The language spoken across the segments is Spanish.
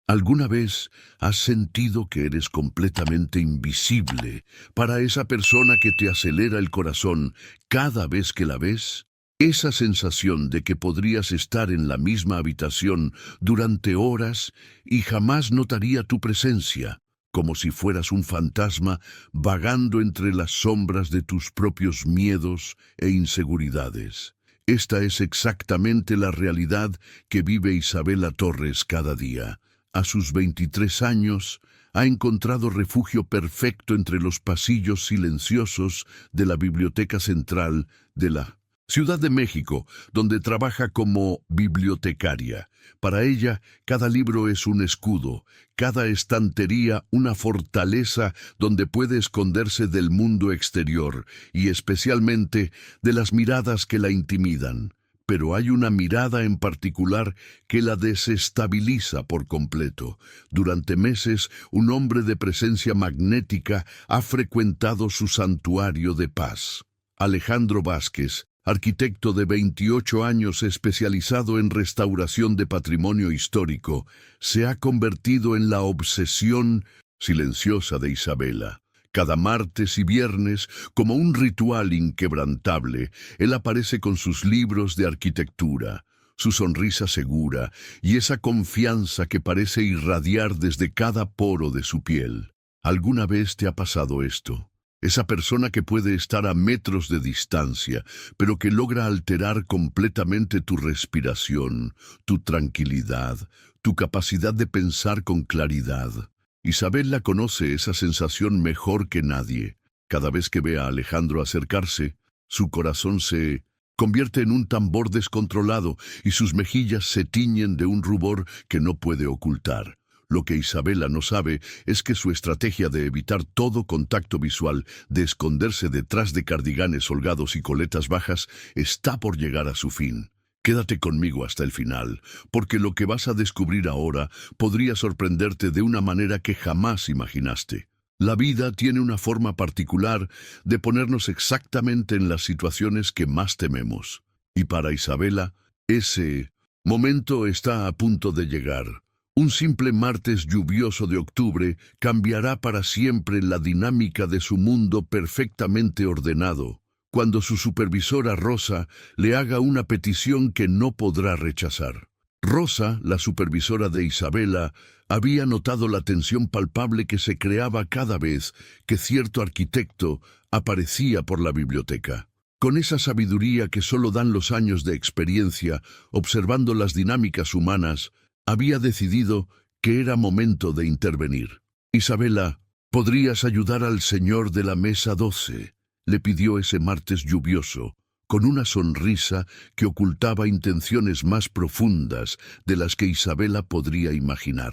¿Alguna vez has sentido que eres completamente invisible para esa persona que te acelera el corazón cada vez que la ves? Esa sensación de que podrías estar en la misma habitación durante horas y jamás notaría tu presencia, como si fueras un fantasma vagando entre las sombras de tus propios miedos e inseguridades. Esta es exactamente la realidad que vive Isabela Torres cada día. A sus 23 años, ha encontrado refugio perfecto entre los pasillos silenciosos de la Biblioteca Central de la Ciudad de México, donde trabaja como bibliotecaria. Para ella, cada libro es un escudo, cada estantería una fortaleza donde puede esconderse del mundo exterior y especialmente de las miradas que la intimidan. Pero hay una mirada en particular que la desestabiliza por completo. Durante meses, un hombre de presencia magnética ha frecuentado su santuario de paz. Alejandro Vázquez, arquitecto de 28 años especializado en restauración de patrimonio histórico, se ha convertido en la obsesión silenciosa de Isabela. Cada martes y viernes, como un ritual inquebrantable, él aparece con sus libros de arquitectura, su sonrisa segura y esa confianza que parece irradiar desde cada poro de su piel. ¿Alguna vez te ha pasado esto? Esa persona que puede estar a metros de distancia, pero que logra alterar completamente tu respiración, tu tranquilidad, tu capacidad de pensar con claridad. Isabela conoce esa sensación mejor que nadie. Cada vez que ve a Alejandro acercarse, su corazón se convierte en un tambor descontrolado y sus mejillas se tiñen de un rubor que no puede ocultar. Lo que Isabela no sabe es que su estrategia de evitar todo contacto visual, de esconderse detrás de cardiganes holgados y coletas bajas, está por llegar a su fin. Quédate conmigo hasta el final, porque lo que vas a descubrir ahora podría sorprenderte de una manera que jamás imaginaste. La vida tiene una forma particular de ponernos exactamente en las situaciones que más tememos. Y para Isabela, ese momento está a punto de llegar. Un simple martes lluvioso de octubre cambiará para siempre la dinámica de su mundo perfectamente ordenado, cuando su supervisora Rosa le haga una petición que no podrá rechazar. Rosa, la supervisora de Isabela, había notado la tensión palpable que se creaba cada vez que cierto arquitecto aparecía por la biblioteca. Con esa sabiduría que solo dan los años de experiencia, observando las dinámicas humanas, había decidido que era momento de intervenir. Isabela, ¿podrías ayudar al señor de la mesa 12? Le pidió ese martes lluvioso, con una sonrisa que ocultaba intenciones más profundas de las que Isabela podría imaginar.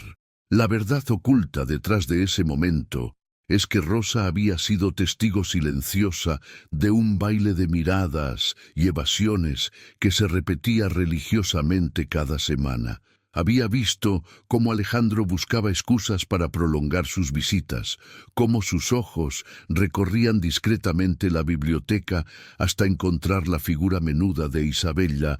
La verdad oculta detrás de ese momento es que Rosa había sido testigo silenciosa de un baile de miradas y evasiones que se repetía religiosamente cada semana. Había visto cómo Alejandro buscaba excusas para prolongar sus visitas, cómo sus ojos recorrían discretamente la biblioteca hasta encontrar la figura menuda de Isabela,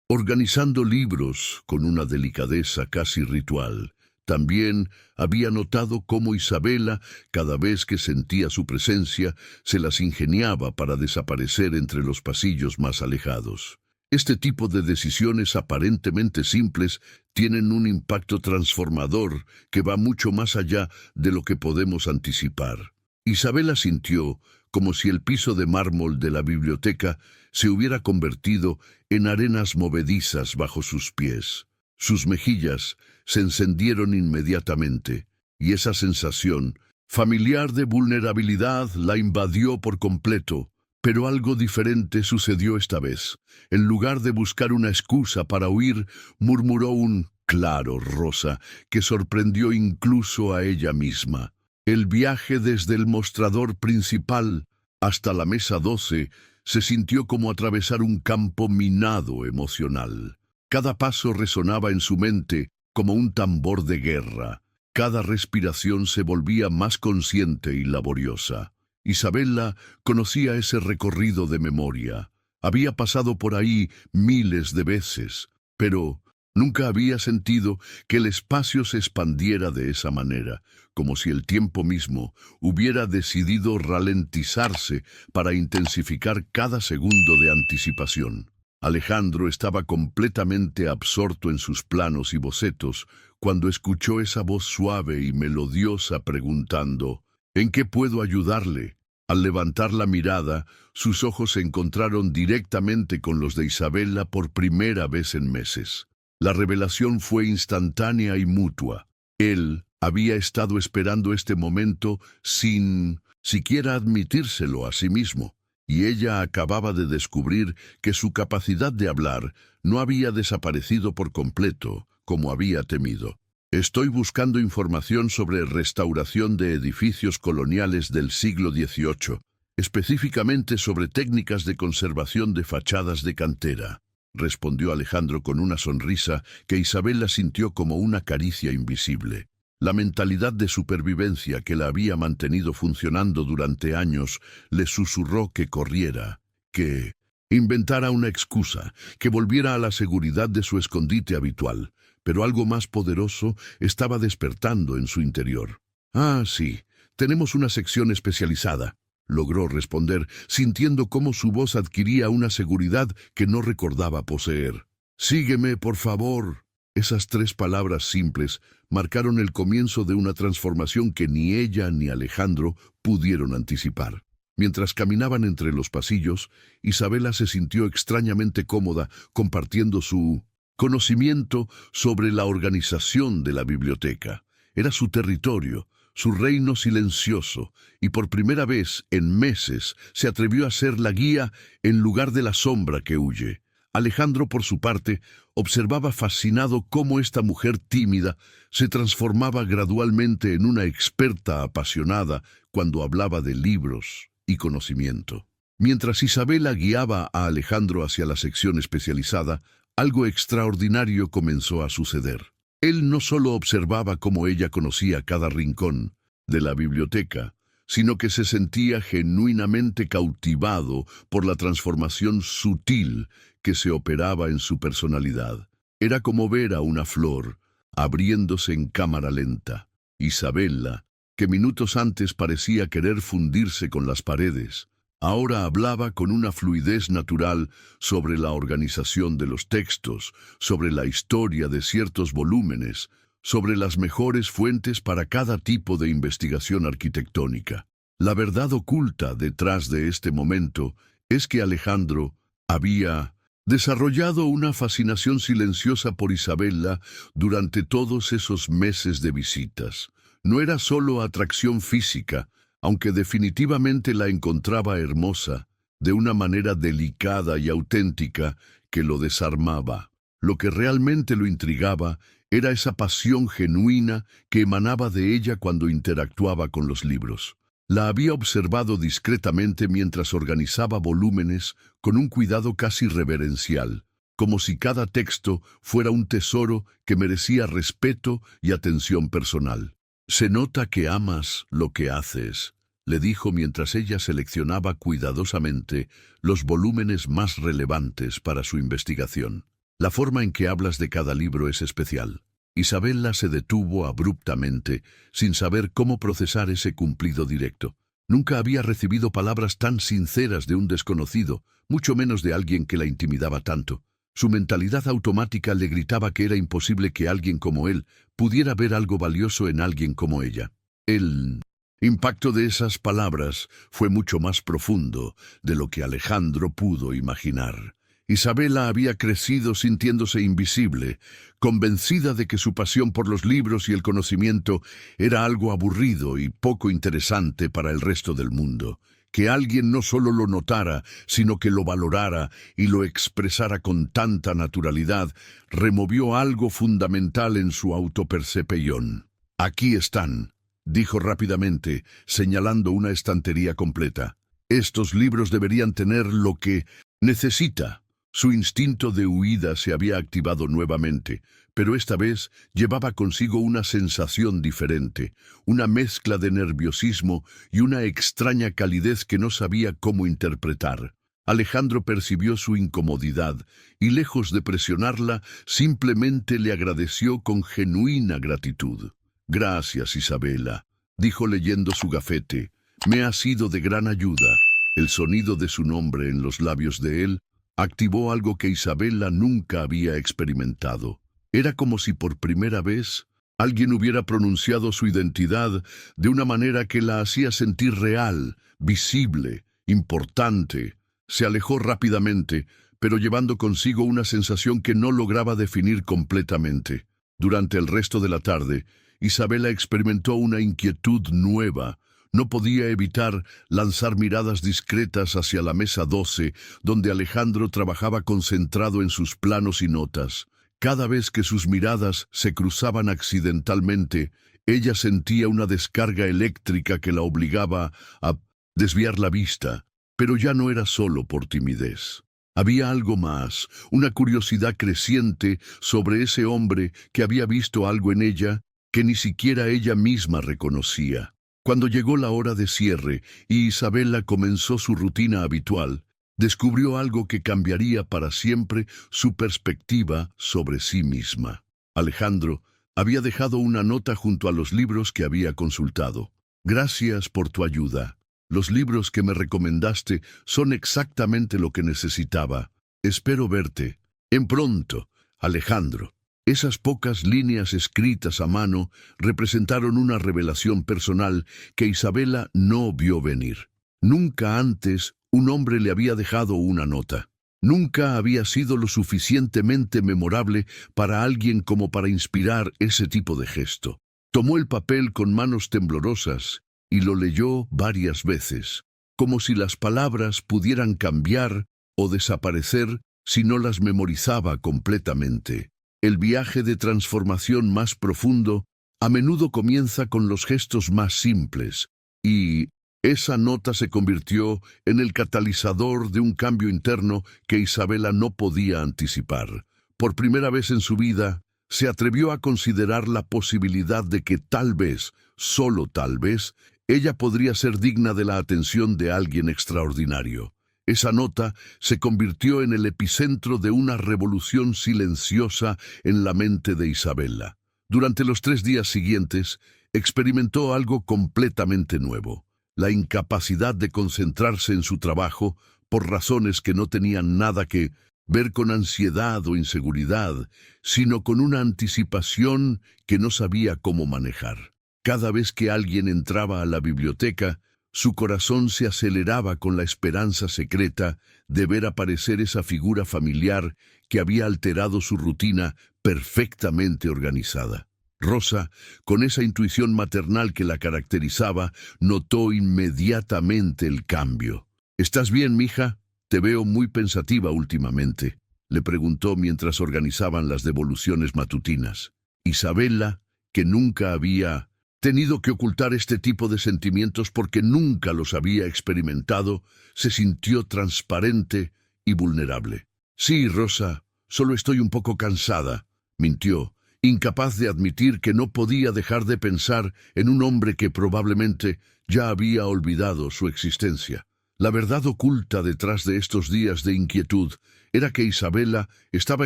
organizando libros con una delicadeza casi ritual. También había notado cómo Isabela, cada vez que sentía su presencia, se las ingeniaba para desaparecer entre los pasillos más alejados. Este tipo de decisiones aparentemente simples tienen un impacto transformador que va mucho más allá de lo que podemos anticipar. Isabela sintió como si el piso de mármol de la biblioteca se hubiera convertido en arenas movedizas bajo sus pies. Sus mejillas se encendieron inmediatamente, y esa sensación familiar de vulnerabilidad la invadió por completo. Pero algo diferente sucedió esta vez. En lugar de buscar una excusa para huir, murmuró un «Claro, Rosa», que sorprendió incluso a ella misma. El viaje desde el mostrador principal hasta la mesa 12 se sintió como atravesar un campo minado emocional. Cada paso resonaba en su mente como un tambor de guerra. Cada respiración se volvía más consciente y laboriosa. Isabela conocía ese recorrido de memoria. Había pasado por ahí miles de veces, pero Nunca había sentido que el espacio se expandiera de esa manera, como si el tiempo mismo hubiera decidido ralentizarse para intensificar cada segundo de anticipación. Alejandro estaba completamente absorto en sus planos y bocetos cuando escuchó esa voz suave y melodiosa preguntando: ¿En qué puedo ayudarle? Al levantar la mirada, sus ojos se encontraron directamente con los de Isabela por primera vez en meses. La revelación fue instantánea y mutua. Él había estado esperando este momento sin siquiera admitírselo a sí mismo, y ella acababa de descubrir que su capacidad de hablar no había desaparecido por completo, como había temido. Estoy buscando información sobre restauración de edificios coloniales del siglo XVIII, específicamente sobre técnicas de conservación de fachadas de cantera, respondió Alejandro con una sonrisa que Isabela sintió como una caricia invisible. La mentalidad de supervivencia que la había mantenido funcionando durante años le susurró que corriera, que inventara una excusa, que volviera a la seguridad de su escondite habitual, pero algo más poderoso estaba despertando en su interior. «Ah, sí, tenemos una sección especializada», logró responder, sintiendo cómo su voz adquiría una seguridad que no recordaba poseer. «Sígueme, por favor». Esas 3 palabras simples marcaron el comienzo de una transformación que ni ella ni Alejandro pudieron anticipar. Mientras caminaban entre los pasillos, Isabela se sintió extrañamente cómoda compartiendo su conocimiento sobre la organización de la biblioteca. Era su territorio, su reino silencioso, y por primera vez en meses se atrevió a ser la guía en lugar de la sombra que huye. Alejandro, por su parte, observaba fascinado cómo esta mujer tímida se transformaba gradualmente en una experta apasionada cuando hablaba de libros y conocimiento. Mientras Isabela guiaba a Alejandro hacia la sección especializada, algo extraordinario comenzó a suceder. Él no solo observaba cómo ella conocía cada rincón de la biblioteca, sino que se sentía genuinamente cautivado por la transformación sutil que se operaba en su personalidad. Era como ver a una flor abriéndose en cámara lenta. Isabela, que minutos antes parecía querer fundirse con las paredes, ahora hablaba con una fluidez natural sobre la organización de los textos, sobre la historia de ciertos volúmenes, sobre las mejores fuentes para cada tipo de investigación arquitectónica. La verdad oculta detrás de este momento es que Alejandro había desarrollado una fascinación silenciosa por Isabela durante todos esos meses de visitas. No era solo atracción física, aunque definitivamente la encontraba hermosa, de una manera delicada y auténtica que lo desarmaba. Lo que realmente lo intrigaba era esa pasión genuina que emanaba de ella cuando interactuaba con los libros. La había observado discretamente mientras organizaba volúmenes con un cuidado casi reverencial, como si cada texto fuera un tesoro que merecía respeto y atención personal. «Se nota que amas lo que haces», le dijo mientras ella seleccionaba cuidadosamente los volúmenes más relevantes para su investigación. «La forma en que hablas de cada libro es especial». Isabela se detuvo abruptamente, sin saber cómo procesar ese cumplido directo. Nunca había recibido palabras tan sinceras de un desconocido, mucho menos de alguien que la intimidaba tanto. Su mentalidad automática le gritaba que era imposible que alguien como él pudiera ver algo valioso en alguien como ella. El impacto de esas palabras fue mucho más profundo de lo que Alejandro pudo imaginar. Isabela había crecido sintiéndose invisible, convencida de que su pasión por los libros y el conocimiento era algo aburrido y poco interesante para el resto del mundo. Que alguien no solo lo notara, sino que lo valorara y lo expresara con tanta naturalidad, removió algo fundamental en su autopercepción. «Aquí están», dijo rápidamente, señalando una estantería completa. «Estos libros deberían tener lo que necesita». Su instinto de huida se había activado nuevamente, pero esta vez llevaba consigo una sensación diferente, una mezcla de nerviosismo y una extraña calidez que no sabía cómo interpretar. Alejandro percibió su incomodidad y, lejos de presionarla, simplemente le agradeció con genuina gratitud. «Gracias, Isabela», dijo leyendo su gafete. «Me ha sido de gran ayuda». El sonido de su nombre en los labios de él activó algo que Isabela nunca había experimentado. Era como si por primera vez alguien hubiera pronunciado su identidad de una manera que la hacía sentir real, visible, importante. Se alejó rápidamente, pero llevando consigo una sensación que no lograba definir completamente. Durante el resto de la tarde, Isabela experimentó una inquietud nueva. No podía evitar lanzar miradas discretas hacia la mesa 12, donde Alejandro trabajaba concentrado en sus planos y notas. Cada vez que sus miradas se cruzaban accidentalmente, ella sentía una descarga eléctrica que la obligaba a desviar la vista. Pero ya no era solo por timidez. Había algo más, una curiosidad creciente sobre ese hombre que había visto algo en ella que ni siquiera ella misma reconocía. Cuando llegó la hora de cierre y Isabela comenzó su rutina habitual, descubrió algo que cambiaría para siempre su perspectiva sobre sí misma. Alejandro había dejado una nota junto a los libros que había consultado. «Gracias por tu ayuda. Los libros que me recomendaste son exactamente lo que necesitaba. Espero verte en pronto, Alejandro». Esas pocas líneas escritas a mano representaron una revelación personal que Isabela no vio venir. Nunca antes un hombre le había dejado una nota. Nunca había sido lo suficientemente memorable para alguien como para inspirar ese tipo de gesto. Tomó el papel con manos temblorosas y lo leyó varias veces, como si las palabras pudieran cambiar o desaparecer si no las memorizaba completamente. El viaje de transformación más profundo a menudo comienza con los gestos más simples, y esa nota se convirtió en el catalizador de un cambio interno que Isabela no podía anticipar. Por primera vez en su vida, se atrevió a considerar la posibilidad de que tal vez, solo tal vez, ella podría ser digna de la atención de alguien extraordinario. Esa nota se convirtió en el epicentro de una revolución silenciosa en la mente de Isabela. Durante los 3 días siguientes, experimentó algo completamente nuevo: la incapacidad de concentrarse en su trabajo por razones que no tenían nada que ver con ansiedad o inseguridad, sino con una anticipación que no sabía cómo manejar. Cada vez que alguien entraba a la biblioteca, su corazón se aceleraba con la esperanza secreta de ver aparecer esa figura familiar que había alterado su rutina perfectamente organizada. Rosa, con esa intuición maternal que la caracterizaba, notó inmediatamente el cambio. «¿Estás bien, mija? Te veo muy pensativa últimamente», le preguntó mientras organizaban las devoluciones matutinas. Isabela, que nunca había tenido que ocultar este tipo de sentimientos porque nunca los había experimentado, se sintió transparente y vulnerable. «Sí, Rosa, solo estoy un poco cansada», mintió, incapaz de admitir que no podía dejar de pensar en un hombre que probablemente ya había olvidado su existencia. La verdad oculta detrás de estos días de inquietud era que Isabela estaba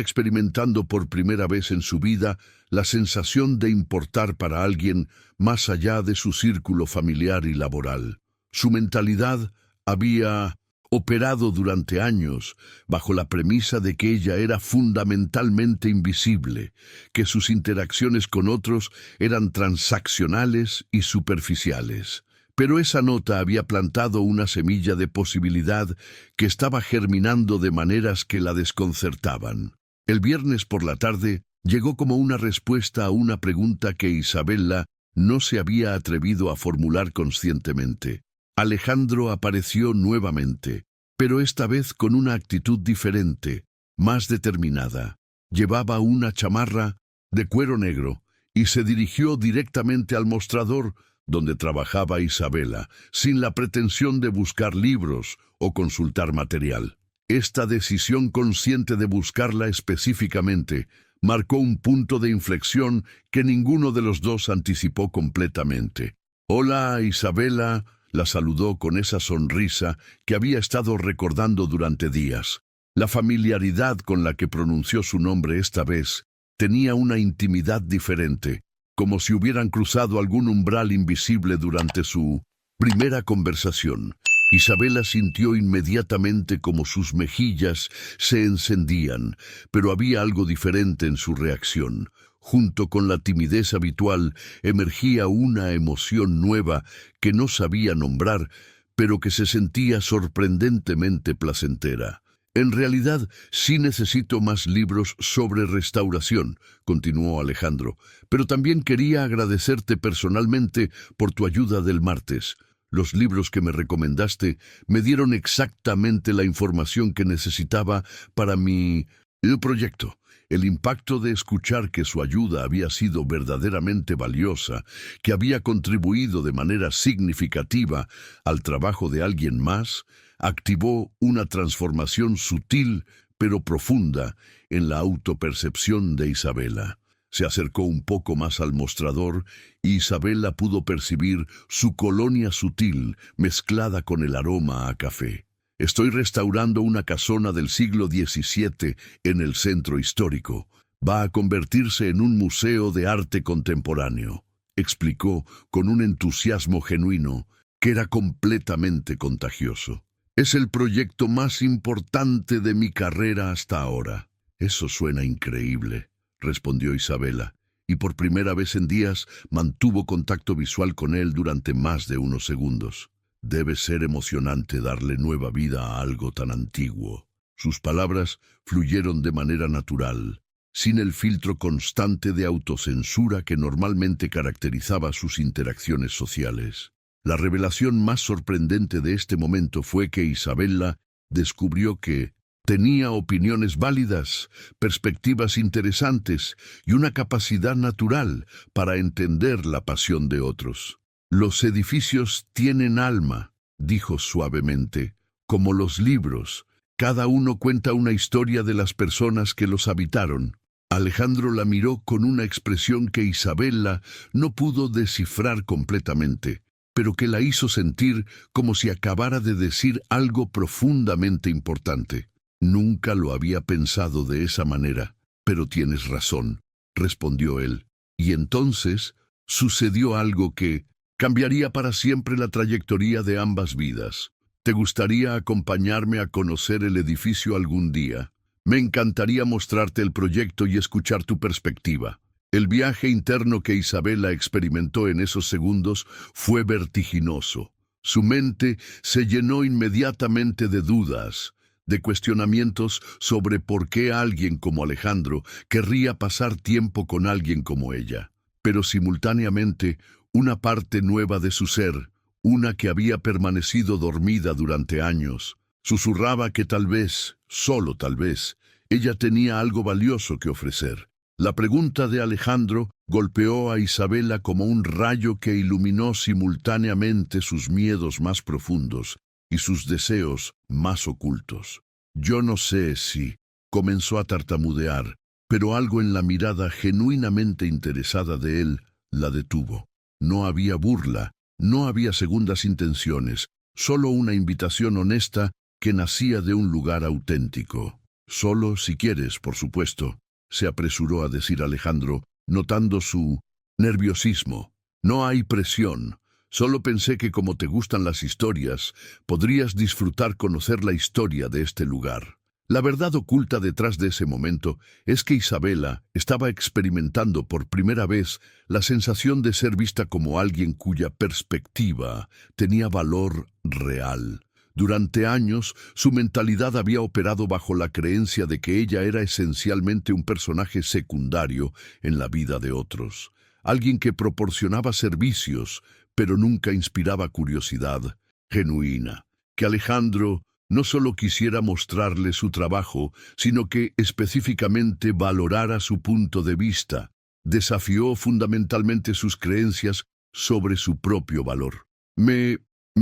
experimentando por primera vez en su vida la sensación de importar para alguien más allá de su círculo familiar y laboral. Su mentalidad había operado durante años bajo la premisa de que ella era fundamentalmente invisible, que sus interacciones con otros eran transaccionales y superficiales. Pero esa nota había plantado una semilla de posibilidad que estaba germinando de maneras que la desconcertaban. El viernes por la tarde llegó como una respuesta a una pregunta que Isabela no se había atrevido a formular conscientemente. Alejandro apareció nuevamente, pero esta vez con una actitud diferente, más determinada. Llevaba una chamarra de cuero negro y se dirigió directamente al mostrador donde trabajaba Isabela, sin la pretensión de buscar libros o consultar material. Esta decisión consciente de buscarla específicamente marcó un punto de inflexión que ninguno de los dos anticipó completamente. «Hola, Isabela», La saludó con esa sonrisa que había estado recordando durante días. La familiaridad con la que pronunció su nombre esta vez tenía una intimidad diferente, como si hubieran cruzado algún umbral invisible durante su primera conversación. Isabela sintió inmediatamente como sus mejillas se encendían, pero había algo diferente en su reacción. Junto con la timidez habitual emergía una emoción nueva que no sabía nombrar, pero que se sentía sorprendentemente placentera. En realidad, sí necesito más libros sobre restauración, continuó Alejandro, pero también quería agradecerte personalmente por tu ayuda del martes. Los libros que me recomendaste me dieron exactamente la información que necesitaba para el proyecto. El impacto de escuchar que su ayuda había sido verdaderamente valiosa, que había contribuido de manera significativa al trabajo de alguien más, activó una transformación sutil pero profunda en la autopercepción de Isabela. Se acercó un poco más al mostrador y Isabela pudo percibir su colonia sutil mezclada con el aroma a café. Estoy restaurando una casona del siglo XVII en el centro histórico. Va a convertirse en un museo de arte contemporáneo, explicó con un entusiasmo genuino que era completamente contagioso. Es el proyecto más importante de mi carrera hasta ahora. Eso suena increíble, respondió Isabela, y por primera vez en días mantuvo contacto visual con él durante más de unos segundos. Debe ser emocionante darle nueva vida a algo tan antiguo. Sus palabras fluyeron de manera natural, sin el filtro constante de autocensura que normalmente caracterizaba sus interacciones sociales. La revelación más sorprendente de este momento fue que Isabela descubrió que tenía opiniones válidas, perspectivas interesantes y una capacidad natural para entender la pasión de otros. Los edificios tienen alma, dijo suavemente, como los libros. Cada uno cuenta una historia de las personas que los habitaron. Alejandro la miró con una expresión que Isabela no pudo descifrar completamente, pero que la hizo sentir como si acabara de decir algo profundamente importante. Nunca lo había pensado de esa manera, pero tienes razón, respondió él. Y entonces sucedió algo que cambiaría para siempre la trayectoria de ambas vidas. ¿Te gustaría acompañarme a conocer el edificio algún día? Me encantaría mostrarte el proyecto y escuchar tu perspectiva. El viaje interno que Isabela experimentó en esos segundos fue vertiginoso. Su mente se llenó inmediatamente de dudas, de cuestionamientos sobre por qué alguien como Alejandro querría pasar tiempo con alguien como ella. Pero simultáneamente, una parte nueva de su ser, una que había permanecido dormida durante años, susurraba que tal vez, solo tal vez, ella tenía algo valioso que ofrecer. La pregunta de Alejandro golpeó a Isabela como un rayo que iluminó simultáneamente sus miedos más profundos y sus deseos más ocultos. Yo no sé si comenzó a tartamudear, pero algo en la mirada genuinamente interesada de él la detuvo. No había burla, no había segundas intenciones, solo una invitación honesta que nacía de un lugar auténtico. Solo si quieres, por supuesto, se apresuró a decir Alejandro, notando su nerviosismo. No hay presión. Solo pensé que como te gustan las historias, podrías disfrutar conocer la historia de este lugar. La verdad oculta detrás de ese momento es que Isabela estaba experimentando por primera vez la sensación de ser vista como alguien cuya perspectiva tenía valor real. Durante años, su mentalidad había operado bajo la creencia de que ella era esencialmente un personaje secundario en la vida de otros. Alguien que proporcionaba servicios, pero nunca inspiraba curiosidad genuina. Que Alejandro no solo quisiera mostrarle su trabajo, sino que específicamente valorara su punto de vista. Desafió fundamentalmente sus creencias sobre su propio valor. Me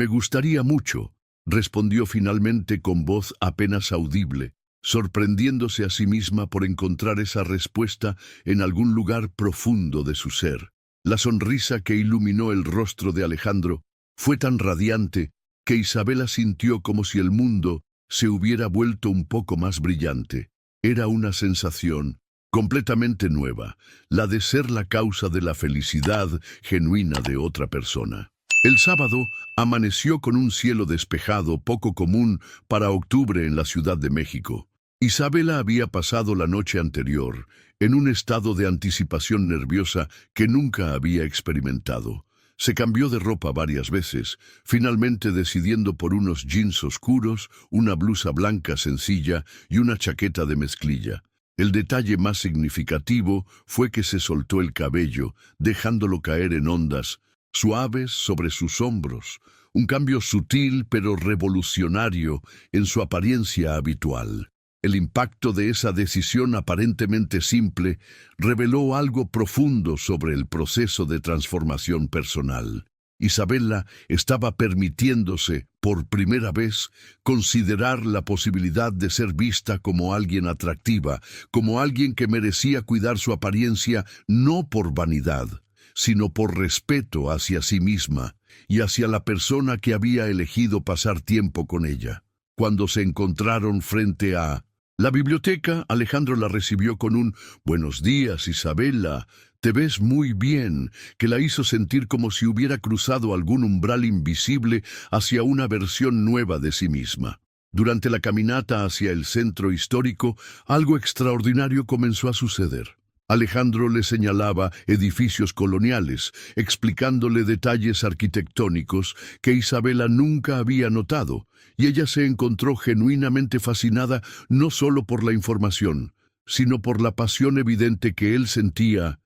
gustaría mucho, respondió finalmente con voz apenas audible, sorprendiéndose a sí misma por encontrar esa respuesta en algún lugar profundo de su ser. La sonrisa que iluminó el rostro de Alejandro Fue tan radiante que Isabela sintió como si el mundo se hubiera vuelto un poco más brillante. Era una sensación completamente nueva, la de ser la causa de la felicidad genuina de otra persona. El sábado amaneció con un cielo despejado poco común para octubre en la Ciudad de México. Isabela había pasado la noche anterior en un estado de anticipación nerviosa que nunca había experimentado. Se cambió de ropa varias veces, finalmente decidiendo por unos jeans oscuros, una blusa blanca sencilla y una chaqueta de mezclilla. El detalle más significativo fue que se soltó el cabello, dejándolo caer en ondas suaves sobre sus hombros, un cambio sutil pero revolucionario en su apariencia habitual. El impacto de esa decisión aparentemente simple reveló algo profundo sobre el proceso de transformación personal. Isabela estaba permitiéndose, por primera vez, considerar la posibilidad de ser vista como alguien atractiva, como alguien que merecía cuidar su apariencia no por vanidad, sino por respeto hacia sí misma y hacia la persona que había elegido pasar tiempo con ella. Cuando se encontraron frente a la biblioteca, Alejandro la recibió con un «Buenos días, Isabela, te ves muy bien», que la hizo sentir como si hubiera cruzado algún umbral invisible hacia una versión nueva de sí misma. Durante la caminata hacia el centro histórico, algo extraordinario comenzó a suceder. Alejandro le señalaba edificios coloniales, explicándole detalles arquitectónicos que Isabela nunca había notado, y ella se encontró genuinamente fascinada no solo por la información, sino por la pasión evidente que él sentía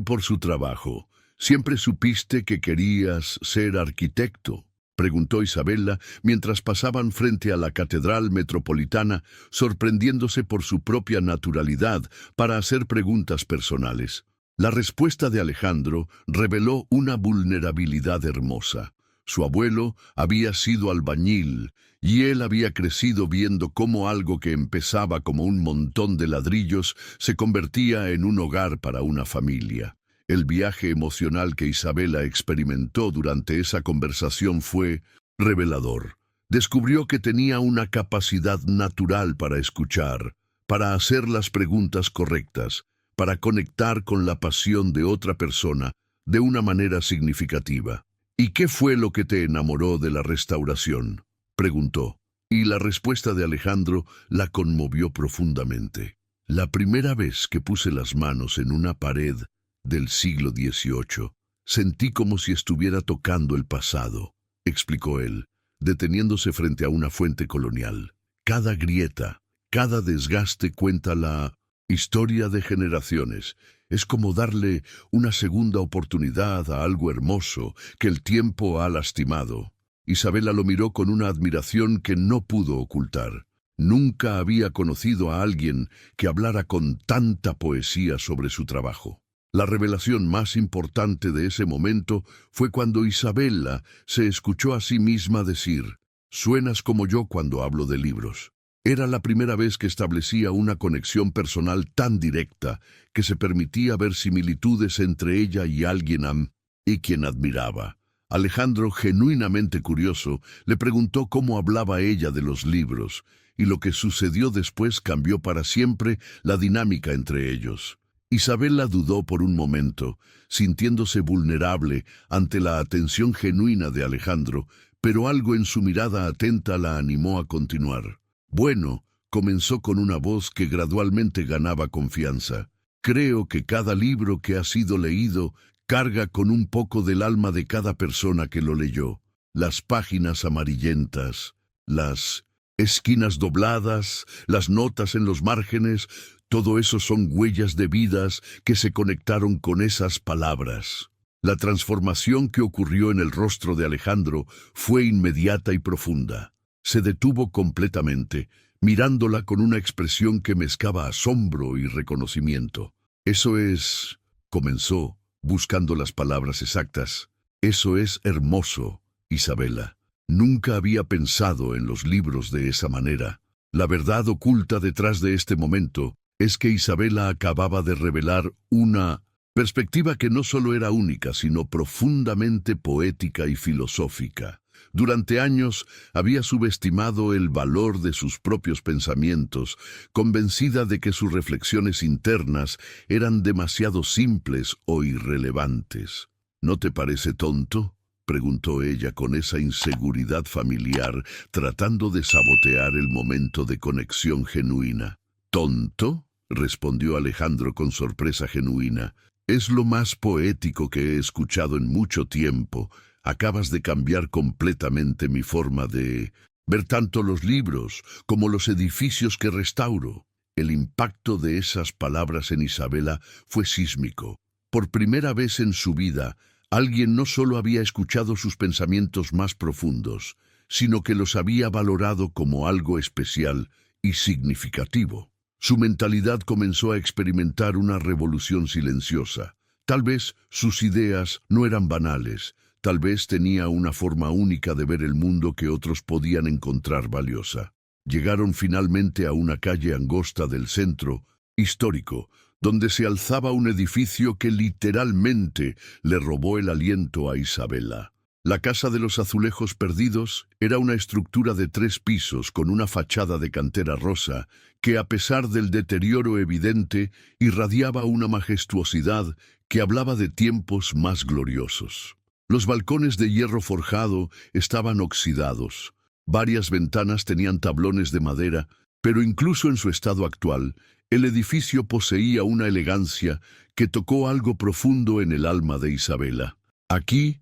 por su trabajo. «¿Siempre supiste que querías ser arquitecto?», preguntó Isabela mientras pasaban frente a la Catedral Metropolitana, sorprendiéndose por su propia naturalidad para hacer preguntas personales. La respuesta de Alejandro reveló una vulnerabilidad hermosa. Su abuelo había sido albañil y él había crecido viendo cómo algo que empezaba como un montón de ladrillos se convertía en un hogar para una familia. El viaje emocional que Isabela experimentó durante esa conversación fue revelador. Descubrió que tenía una capacidad natural para escuchar, para hacer las preguntas correctas, para conectar con la pasión de otra persona de una manera significativa. «¿Y qué fue lo que te enamoró de la restauración?», preguntó, y la respuesta de Alejandro la conmovió profundamente. «La primera vez que puse las manos en una pared del siglo XVIII, sentí como si estuviera tocando el pasado», explicó él, deteniéndose frente a una fuente colonial. «Cada grieta, cada desgaste cuenta la historia de generaciones. Es como darle una segunda oportunidad a algo hermoso que el tiempo ha lastimado». Isabela lo miró con una admiración que no pudo ocultar. Nunca había conocido a alguien que hablara con tanta poesía sobre su trabajo. La revelación más importante de ese momento fue cuando Isabela se escuchó a sí misma decir: «Suenas como yo cuando hablo de libros». Era la primera vez que establecía una conexión personal tan directa que se permitía ver similitudes entre ella y alguien y quien admiraba. Alejandro, genuinamente curioso, le preguntó cómo hablaba ella de los libros, y lo que sucedió después cambió para siempre la dinámica entre ellos. Isabela dudó por un momento, sintiéndose vulnerable ante la atención genuina de Alejandro, pero algo en su mirada atenta la animó a continuar. «Bueno», comenzó con una voz que gradualmente ganaba confianza, «creo que cada libro que ha sido leído carga con un poco del alma de cada persona que lo leyó. Las páginas amarillentas, las esquinas dobladas, las notas en los márgenes, todo eso son huellas de vidas que se conectaron con esas palabras». La transformación que ocurrió en el rostro de Alejandro fue inmediata y profunda. Se detuvo completamente, mirándola con una expresión que mezclaba asombro y reconocimiento. «Eso es», comenzó, buscando las palabras exactas, «eso es hermoso, Isabela. Nunca había pensado en los libros de esa manera». La verdad oculta detrás de este momento es que Isabela acababa de revelar una Perspectiva que no solo era única, sino profundamente poética y filosófica. Durante años había subestimado el valor de sus propios pensamientos, convencida de que sus reflexiones internas eran demasiado simples o irrelevantes. ¿No te parece tonto?, preguntó ella con esa inseguridad familiar, tratando de sabotear el momento de conexión genuina. ¿Tonto?, respondió Alejandro con sorpresa genuina. Es lo más poético que he escuchado en mucho tiempo. Acabas de cambiar completamente mi forma de ver tanto los libros como los edificios que restauro. El impacto de esas palabras en Isabela fue sísmico. Por primera vez en su vida, alguien no solo había escuchado sus pensamientos más profundos, sino que los había valorado como algo especial y significativo. Su mentalidad comenzó a experimentar una revolución silenciosa. Tal vez sus ideas no eran banales, tal vez tenía una forma única de ver el mundo que otros podían encontrar valiosa. Llegaron finalmente a una calle angosta del centro histórico, donde se alzaba un edificio que literalmente le robó el aliento a Isabela. La Casa de los Azulejos Perdidos era una estructura de 3 pisos con una fachada de cantera rosa que, a pesar del deterioro evidente, irradiaba una majestuosidad que hablaba de tiempos más gloriosos. Los balcones de hierro forjado estaban oxidados. Varias ventanas tenían tablones de madera, pero incluso en su estado actual, el edificio poseía una elegancia que tocó algo profundo en el alma de Isabela. Aquí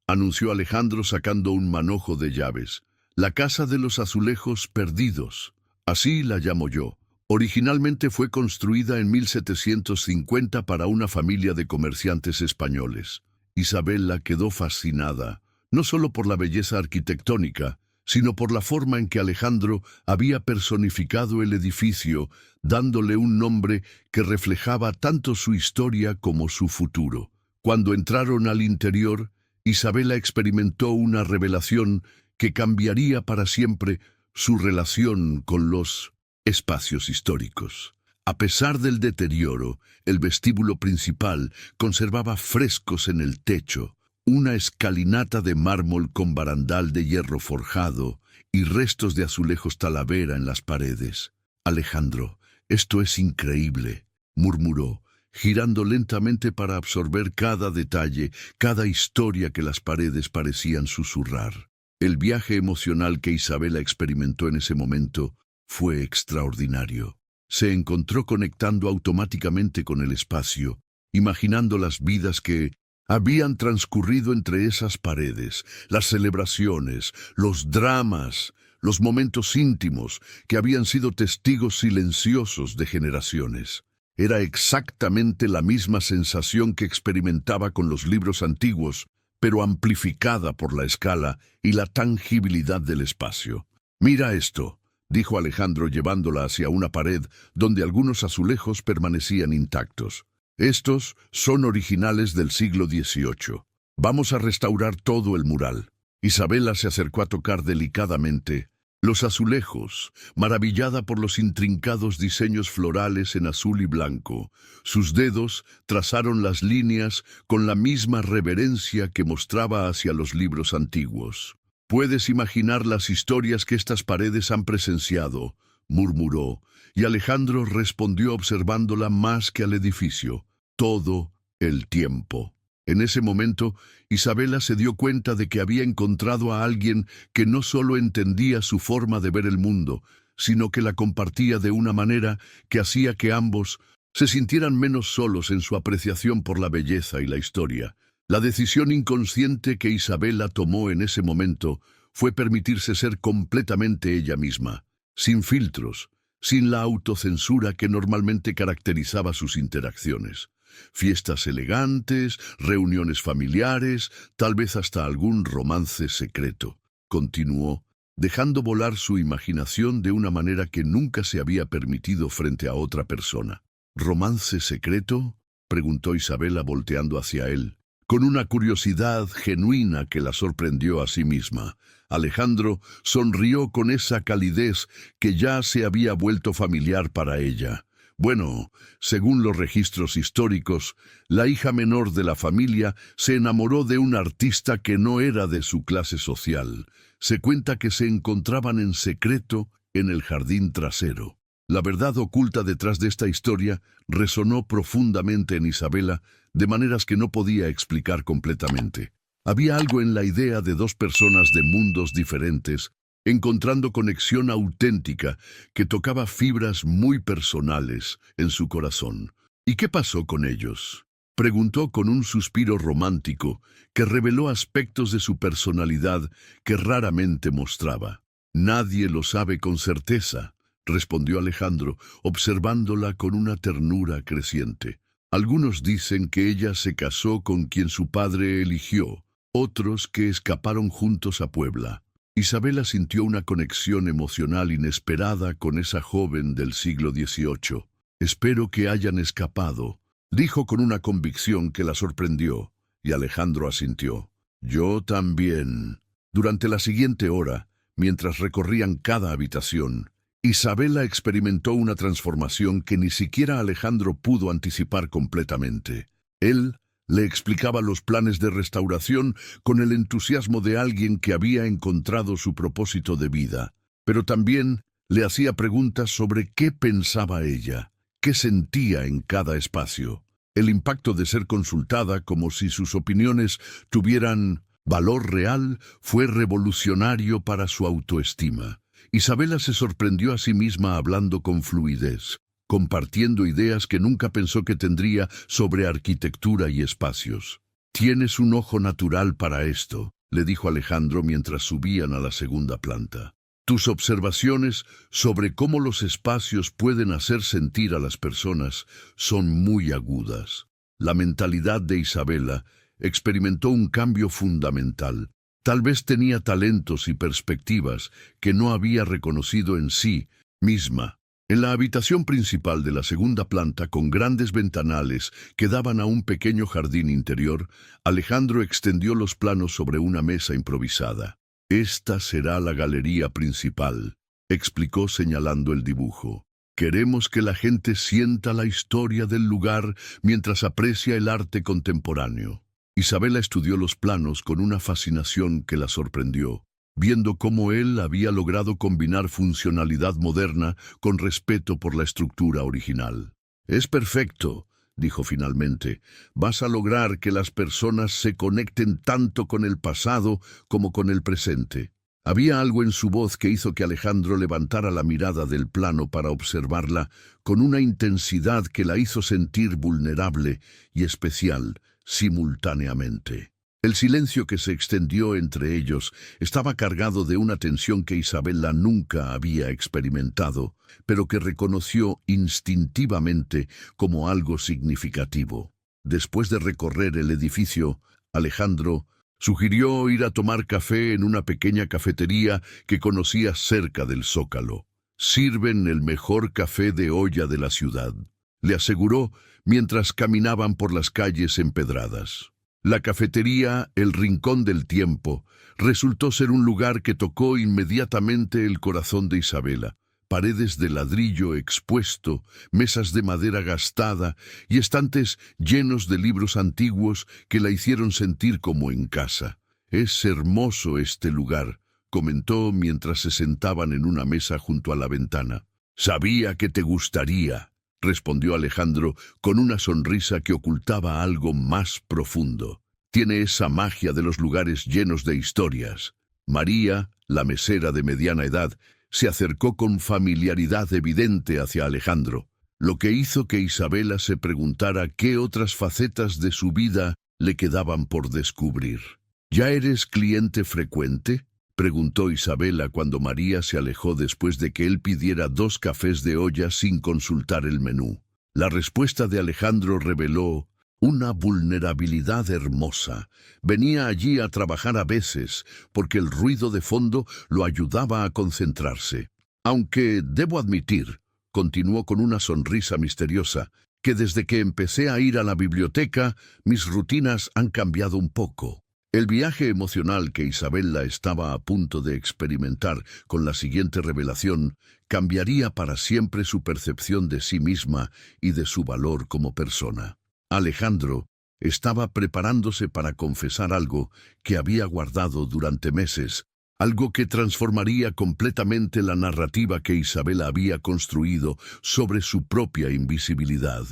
anunció Alejandro sacando un manojo de llaves. La Casa de los Azulejos Perdidos. Así la llamo yo. Originalmente fue construida en 1750 para una familia de comerciantes españoles. Isabela quedó fascinada, no solo por la belleza arquitectónica, sino por la forma en que Alejandro había personificado el edificio, dándole un nombre que reflejaba tanto su historia como su futuro. Cuando entraron al interior, Isabela experimentó una revelación que cambiaría para siempre su relación con los espacios históricos. A pesar del deterioro, el vestíbulo principal conservaba frescos en el techo, una escalinata de mármol con barandal de hierro forjado y restos de azulejos talavera en las paredes. «Alejandro, esto es increíble», murmuró, girando lentamente para absorber cada detalle, cada historia que las paredes parecían susurrar. El viaje emocional que Isabela experimentó en ese momento fue extraordinario. Se encontró conectando automáticamente con el espacio, imaginando las vidas que habían transcurrido entre esas paredes, las celebraciones, los dramas, los momentos íntimos que habían sido testigos silenciosos de generaciones. Era exactamente la misma sensación que experimentaba con los libros antiguos, pero amplificada por la escala y la tangibilidad del espacio. «Mira esto», dijo Alejandro llevándola hacia una pared donde algunos azulejos permanecían intactos. «Estos son originales del siglo XVIII. Vamos a restaurar todo el mural». Isabela se acercó a tocar delicadamente los azulejos, maravillada por los intrincados diseños florales en azul y blanco. Sus dedos trazaron las líneas con la misma reverencia que mostraba hacia los libros antiguos. «Puedes imaginar las historias que estas paredes han presenciado», murmuró, y Alejandro respondió observándola más que al edificio. «Todo el tiempo». En ese momento, Isabela se dio cuenta de que había encontrado a alguien que no solo entendía su forma de ver el mundo, sino que la compartía de una manera que hacía que ambos se sintieran menos solos en su apreciación por la belleza y la historia. La decisión inconsciente que Isabela tomó en ese momento fue permitirse ser completamente ella misma, sin filtros, sin la autocensura que normalmente caracterizaba sus interacciones. Fiestas elegantes, reuniones familiares, tal vez hasta algún romance secreto. Continuó, dejando volar su imaginación de una manera que nunca se había permitido frente a otra persona. «¿Romance secreto?», preguntó Isabela volteando hacia él, con una curiosidad genuina que la sorprendió a sí misma. Alejandro sonrió con esa calidez que ya se había vuelto familiar para ella. Bueno, según los registros históricos, la hija menor de la familia se enamoró de un artista que no era de su clase social. Se cuenta que se encontraban en secreto en el jardín trasero. La verdad oculta detrás de esta historia resonó profundamente en Isabela, de maneras que no podía explicar completamente. Había algo en la idea de dos personas de mundos diferentes, encontrando conexión auténtica que tocaba fibras muy personales en su corazón. ¿Y qué pasó con ellos? Preguntó con un suspiro romántico que reveló aspectos de su personalidad que raramente mostraba. Nadie lo sabe con certeza, respondió Alejandro, observándola con una ternura creciente. Algunos dicen que ella se casó con quien su padre eligió, otros que escaparon juntos a Puebla. Isabela sintió una conexión emocional inesperada con esa joven del siglo XVIII. Espero que hayan escapado, dijo con una convicción que la sorprendió, y Alejandro asintió. Yo también. Durante la siguiente hora, mientras recorrían cada habitación, Isabela experimentó una transformación que ni siquiera Alejandro pudo anticipar completamente. Él le explicaba los planes de restauración con el entusiasmo de alguien que había encontrado su propósito de vida, pero también le hacía preguntas sobre qué pensaba ella, qué sentía en cada espacio. El impacto de ser consultada como si sus opiniones tuvieran valor real fue revolucionario para su autoestima. Isabela se sorprendió a sí misma hablando con fluidez, compartiendo ideas que nunca pensó que tendría sobre arquitectura y espacios. «Tienes un ojo natural para esto», le dijo Alejandro mientras subían a la segunda planta. «Tus observaciones sobre cómo los espacios pueden hacer sentir a las personas son muy agudas». La mentalidad de Isabela experimentó un cambio fundamental. Tal vez tenía talentos y perspectivas que no había reconocido en sí misma. En la habitación principal de la segunda planta, con grandes ventanales que daban a un pequeño jardín interior, Alejandro extendió los planos sobre una mesa improvisada. «Esta será la galería principal», explicó señalando el dibujo. «Queremos que la gente sienta la historia del lugar mientras aprecia el arte contemporáneo». Isabela estudió los planos con una fascinación que la sorprendió, viendo cómo él había logrado combinar funcionalidad moderna con respeto por la estructura original. «Es perfecto», dijo finalmente. «Vas a lograr que las personas se conecten tanto con el pasado como con el presente». Había algo en su voz que hizo que Alejandro levantara la mirada del plano para observarla con una intensidad que la hizo sentir vulnerable y especial simultáneamente. El silencio que se extendió entre ellos estaba cargado de una tensión que Isabela nunca había experimentado, pero que reconoció instintivamente como algo significativo. Después de recorrer el edificio, Alejandro sugirió ir a tomar café en una pequeña cafetería que conocía cerca del Zócalo. «Sirven el mejor café de olla de la ciudad», le aseguró mientras caminaban por las calles empedradas. La cafetería El Rincón del Tiempo resultó ser un lugar que tocó inmediatamente el corazón de Isabela. Paredes de ladrillo expuesto, mesas de madera gastada y estantes llenos de libros antiguos que la hicieron sentir como en casa. «Es hermoso este lugar», comentó mientras se sentaban en una mesa junto a la ventana. «Sabía que te gustaría», respondió Alejandro con una sonrisa que ocultaba algo más profundo. «Tiene esa magia de los lugares llenos de historias». María, la mesera de mediana edad, se acercó con familiaridad evidente hacia Alejandro, lo que hizo que Isabela se preguntara qué otras facetas de su vida le quedaban por descubrir. «¿Ya eres cliente frecuente?», preguntó Isabela cuando María se alejó después de que él pidiera 2 cafés de olla sin consultar el menú. La respuesta de Alejandro reveló una vulnerabilidad hermosa. Venía allí a trabajar a veces, porque el ruido de fondo lo ayudaba a concentrarse. «Aunque debo admitir», continuó con una sonrisa misteriosa, «que desde que empecé a ir a la biblioteca, mis rutinas han cambiado un poco. El viaje emocional que Isabella estaba a punto de experimentar con la siguiente revelación cambiaría para siempre su percepción de sí misma y de su valor como persona. Alejandro estaba preparándose para confesar algo que había guardado durante meses, algo que transformaría completamente la narrativa que Isabella había construido sobre su propia invisibilidad.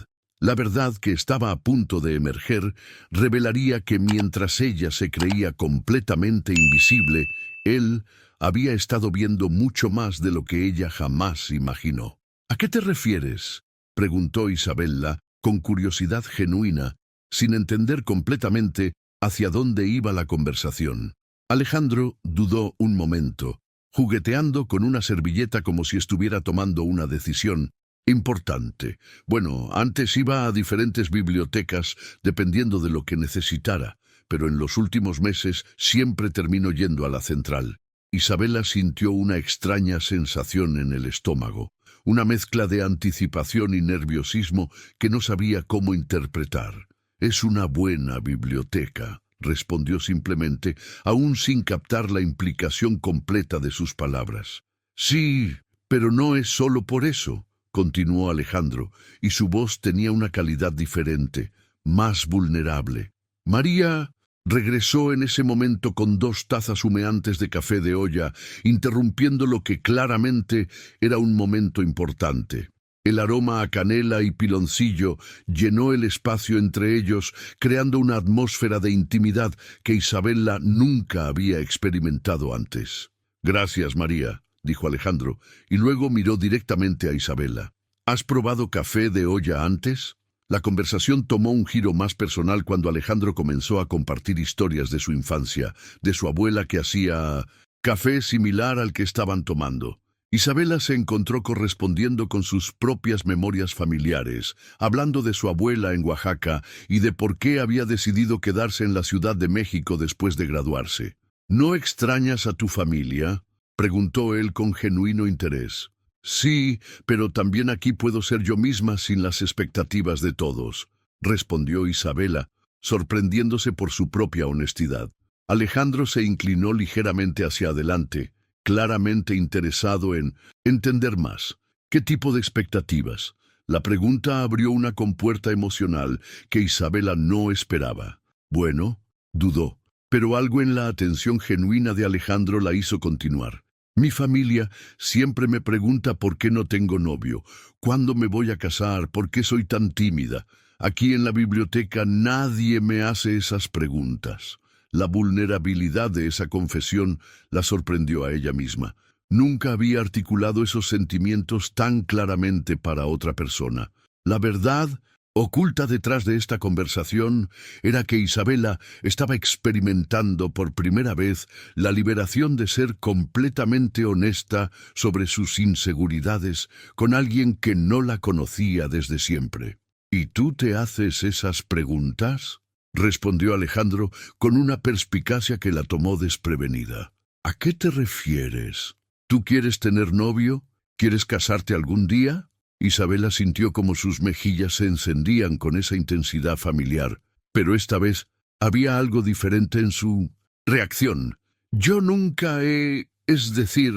La verdad que estaba a punto de emerger revelaría que mientras ella se creía completamente invisible, él había estado viendo mucho más de lo que ella jamás imaginó. ¿A qué te refieres?, preguntó Isabella con curiosidad genuina, sin entender completamente hacia dónde iba la conversación. Alejandro dudó un momento, jugueteando con una servilleta como si estuviera tomando una decisión importante. Bueno, antes iba a diferentes bibliotecas dependiendo de lo que necesitara, pero en los últimos meses siempre termino yendo a la central. Isabella sintió una extraña sensación en el estómago, una mezcla de anticipación y nerviosismo que no sabía cómo interpretar. «Es una buena biblioteca», respondió simplemente, aún sin captar la implicación completa de sus palabras. «Sí, pero no es solo por eso», continuó Alejandro, y su voz tenía una calidad diferente, más vulnerable. María regresó en ese momento con 2 tazas humeantes de café de olla, interrumpiendo lo que claramente era un momento importante. El aroma a canela y piloncillo llenó el espacio entre ellos, creando una atmósfera de intimidad que Isabella nunca había experimentado antes. «Gracias, María», dijo Alejandro, y luego miró directamente a Isabella. «¿Has probado café de olla antes?». La conversación tomó un giro más personal cuando Alejandro comenzó a compartir historias de su infancia, de su abuela que hacía café similar al que estaban tomando. Isabella se encontró correspondiendo con sus propias memorias familiares, hablando de su abuela en Oaxaca y de por qué había decidido quedarse en la Ciudad de México después de graduarse. «¿No extrañas a tu familia?», preguntó él con genuino interés. «Sí, pero también aquí puedo ser yo misma sin las expectativas de todos», respondió Isabella, sorprendiéndose por su propia honestidad. Alejandro se inclinó ligeramente hacia adelante, claramente interesado en entender más. ¿Qué tipo de expectativas? La pregunta abrió una compuerta emocional que Isabella no esperaba. «Bueno», dudó, pero algo en la atención genuina de Alejandro la hizo continuar. «Mi familia siempre me pregunta por qué no tengo novio, cuándo me voy a casar, por qué soy tan tímida. Aquí en la biblioteca nadie me hace esas preguntas». La vulnerabilidad de esa confesión la sorprendió a ella misma. Nunca había articulado esos sentimientos tan claramente para otra persona. La verdad oculta detrás de esta conversación era que Isabella estaba experimentando por primera vez la liberación de ser completamente honesta sobre sus inseguridades con alguien que no la conocía desde siempre. «¿Y tú te haces esas preguntas?», respondió Alejandro con una perspicacia que la tomó desprevenida. «¿A qué te refieres? ¿Tú quieres tener novio? ¿Quieres casarte algún día?». Isabella sintió como sus mejillas se encendían con esa intensidad familiar, pero esta vez había algo diferente en su reacción. «Yo nunca he... es decir...».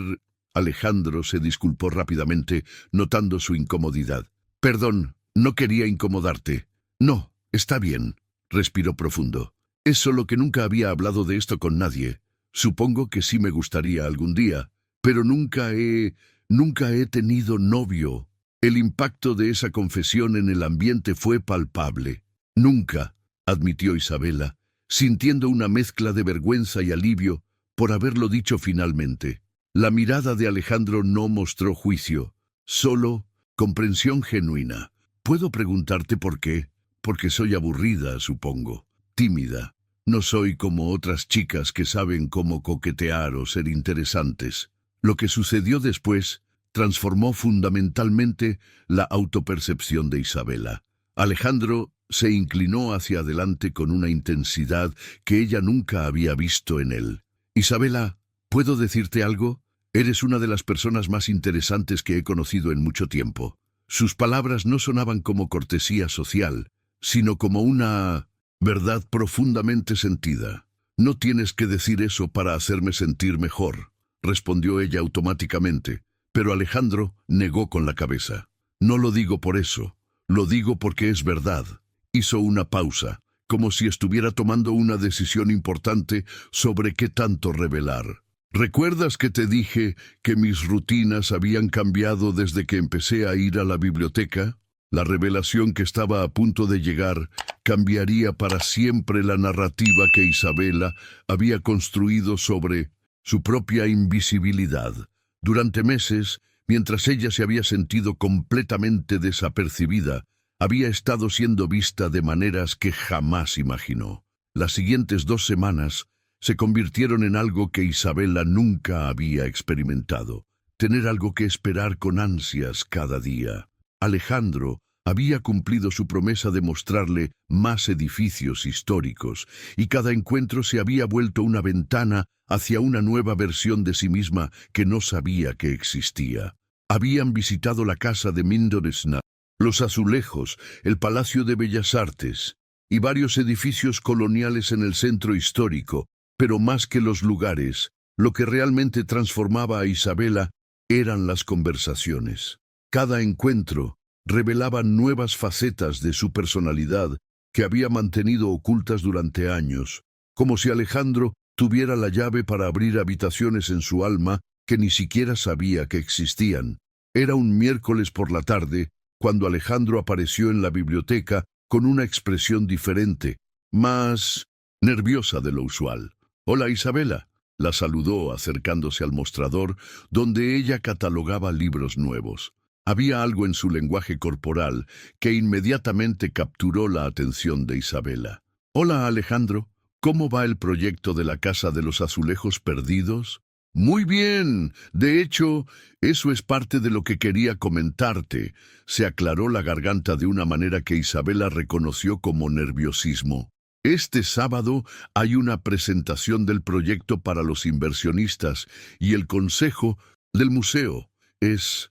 Alejandro se disculpó rápidamente, notando su incomodidad. «Perdón, no quería incomodarte». «No, está bien», respiró profundo. «Es solo que nunca había hablado de esto con nadie. Supongo que sí me gustaría algún día, pero nunca he tenido novio». El impacto de esa confesión en el ambiente fue palpable. «Nunca», admitió Isabella, sintiendo una mezcla de vergüenza y alivio por haberlo dicho finalmente. La mirada de Alejandro no mostró juicio, solo comprensión genuina. «¿Puedo preguntarte por qué?» «Porque soy aburrida, supongo. Tímida. No soy como otras chicas que saben cómo coquetear o ser interesantes». Lo que sucedió después transformó fundamentalmente la autopercepción de Isabella. Alejandro se inclinó hacia adelante con una intensidad que ella nunca había visto en él. «Isabella, ¿puedo decirte algo? Eres una de las personas más interesantes que he conocido en mucho tiempo». Sus palabras no sonaban como cortesía social, sino como una verdad profundamente sentida. No tienes que decir eso para hacerme sentir mejor, respondió ella automáticamente, pero Alejandro negó con la cabeza. No lo digo por eso, lo digo porque es verdad. Hizo una pausa, como si estuviera tomando una decisión importante sobre qué tanto revelar. ¿Recuerdas que te dije que mis rutinas habían cambiado desde que empecé a ir a la biblioteca? La revelación que estaba a punto de llegar cambiaría para siempre la narrativa que Isabela había construido sobre su propia invisibilidad. Durante meses, mientras ella se había sentido completamente desapercibida, había estado siendo vista de maneras que jamás imaginó. Las siguientes 2 semanas se convirtieron en algo que Isabela nunca había experimentado, tener algo que esperar con ansias cada día. Alejandro había cumplido su promesa de mostrarle más edificios históricos, y cada encuentro se había vuelto una ventana hacia una nueva versión de sí misma que no sabía que existía. Habían visitado la casa de Mindoresna, los azulejos, el Palacio de Bellas Artes y varios edificios coloniales en el centro histórico, pero más que los lugares, lo que realmente transformaba a Isabela eran las conversaciones. Cada encuentro revelaba nuevas facetas de su personalidad que había mantenido ocultas durante años, como si Alejandro tuviera la llave para abrir habitaciones en su alma que ni siquiera sabía que existían. Era un miércoles por la tarde cuando Alejandro apareció en la biblioteca con una expresión diferente, más nerviosa de lo usual. «Hola, Isabela», la saludó acercándose al mostrador donde ella catalogaba libros nuevos. Había algo en su lenguaje corporal que inmediatamente capturó la atención de Isabela. «Hola, Alejandro, ¿cómo va el proyecto de la Casa de los Azulejos Perdidos?» «Muy bien. De hecho, eso es parte de lo que quería comentarte». Se aclaró la garganta de una manera que Isabela reconoció como nerviosismo. «Este sábado hay una presentación del proyecto para los inversionistas y el consejo del museo. Es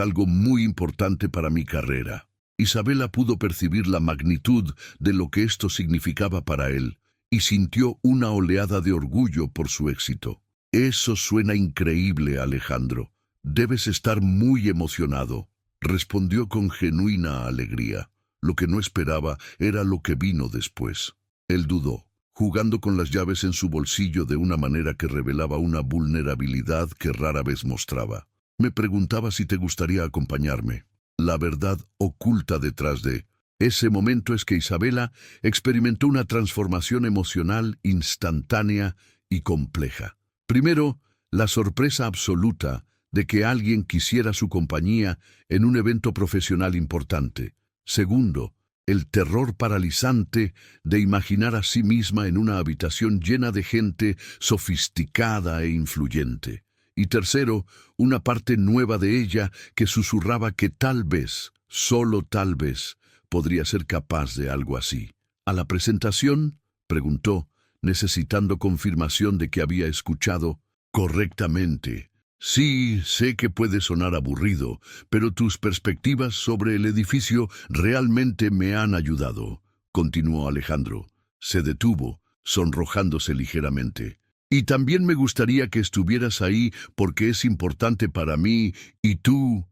algo muy importante para mi carrera». Isabela pudo percibir la magnitud de lo que esto significaba para él y sintió una oleada de orgullo por su éxito. «Eso suena increíble, Alejandro. Debes estar muy emocionado», respondió con genuina alegría. Lo que no esperaba era lo que vino después. Él dudó, jugando con las llaves en su bolsillo de una manera que revelaba una vulnerabilidad que rara vez mostraba. «Me preguntaba si te gustaría acompañarme». La verdad oculta detrás de ese momento es que Isabela experimentó una transformación emocional instantánea y compleja. Primero, la sorpresa absoluta de que alguien quisiera su compañía en un evento profesional importante. Segundo, el terror paralizante de imaginar a sí misma en una habitación llena de gente sofisticada e influyente. Y tercero, una parte nueva de ella que susurraba que tal vez, solo tal vez, podría ser capaz de algo así. «¿A la presentación?», preguntó, necesitando confirmación de que había escuchado correctamente. «Sí, sé que puede sonar aburrido, pero tus perspectivas sobre el edificio realmente me han ayudado», continuó Alejandro. Se detuvo, sonrojándose ligeramente. «Y también me gustaría que estuvieras ahí porque es importante para mí y tú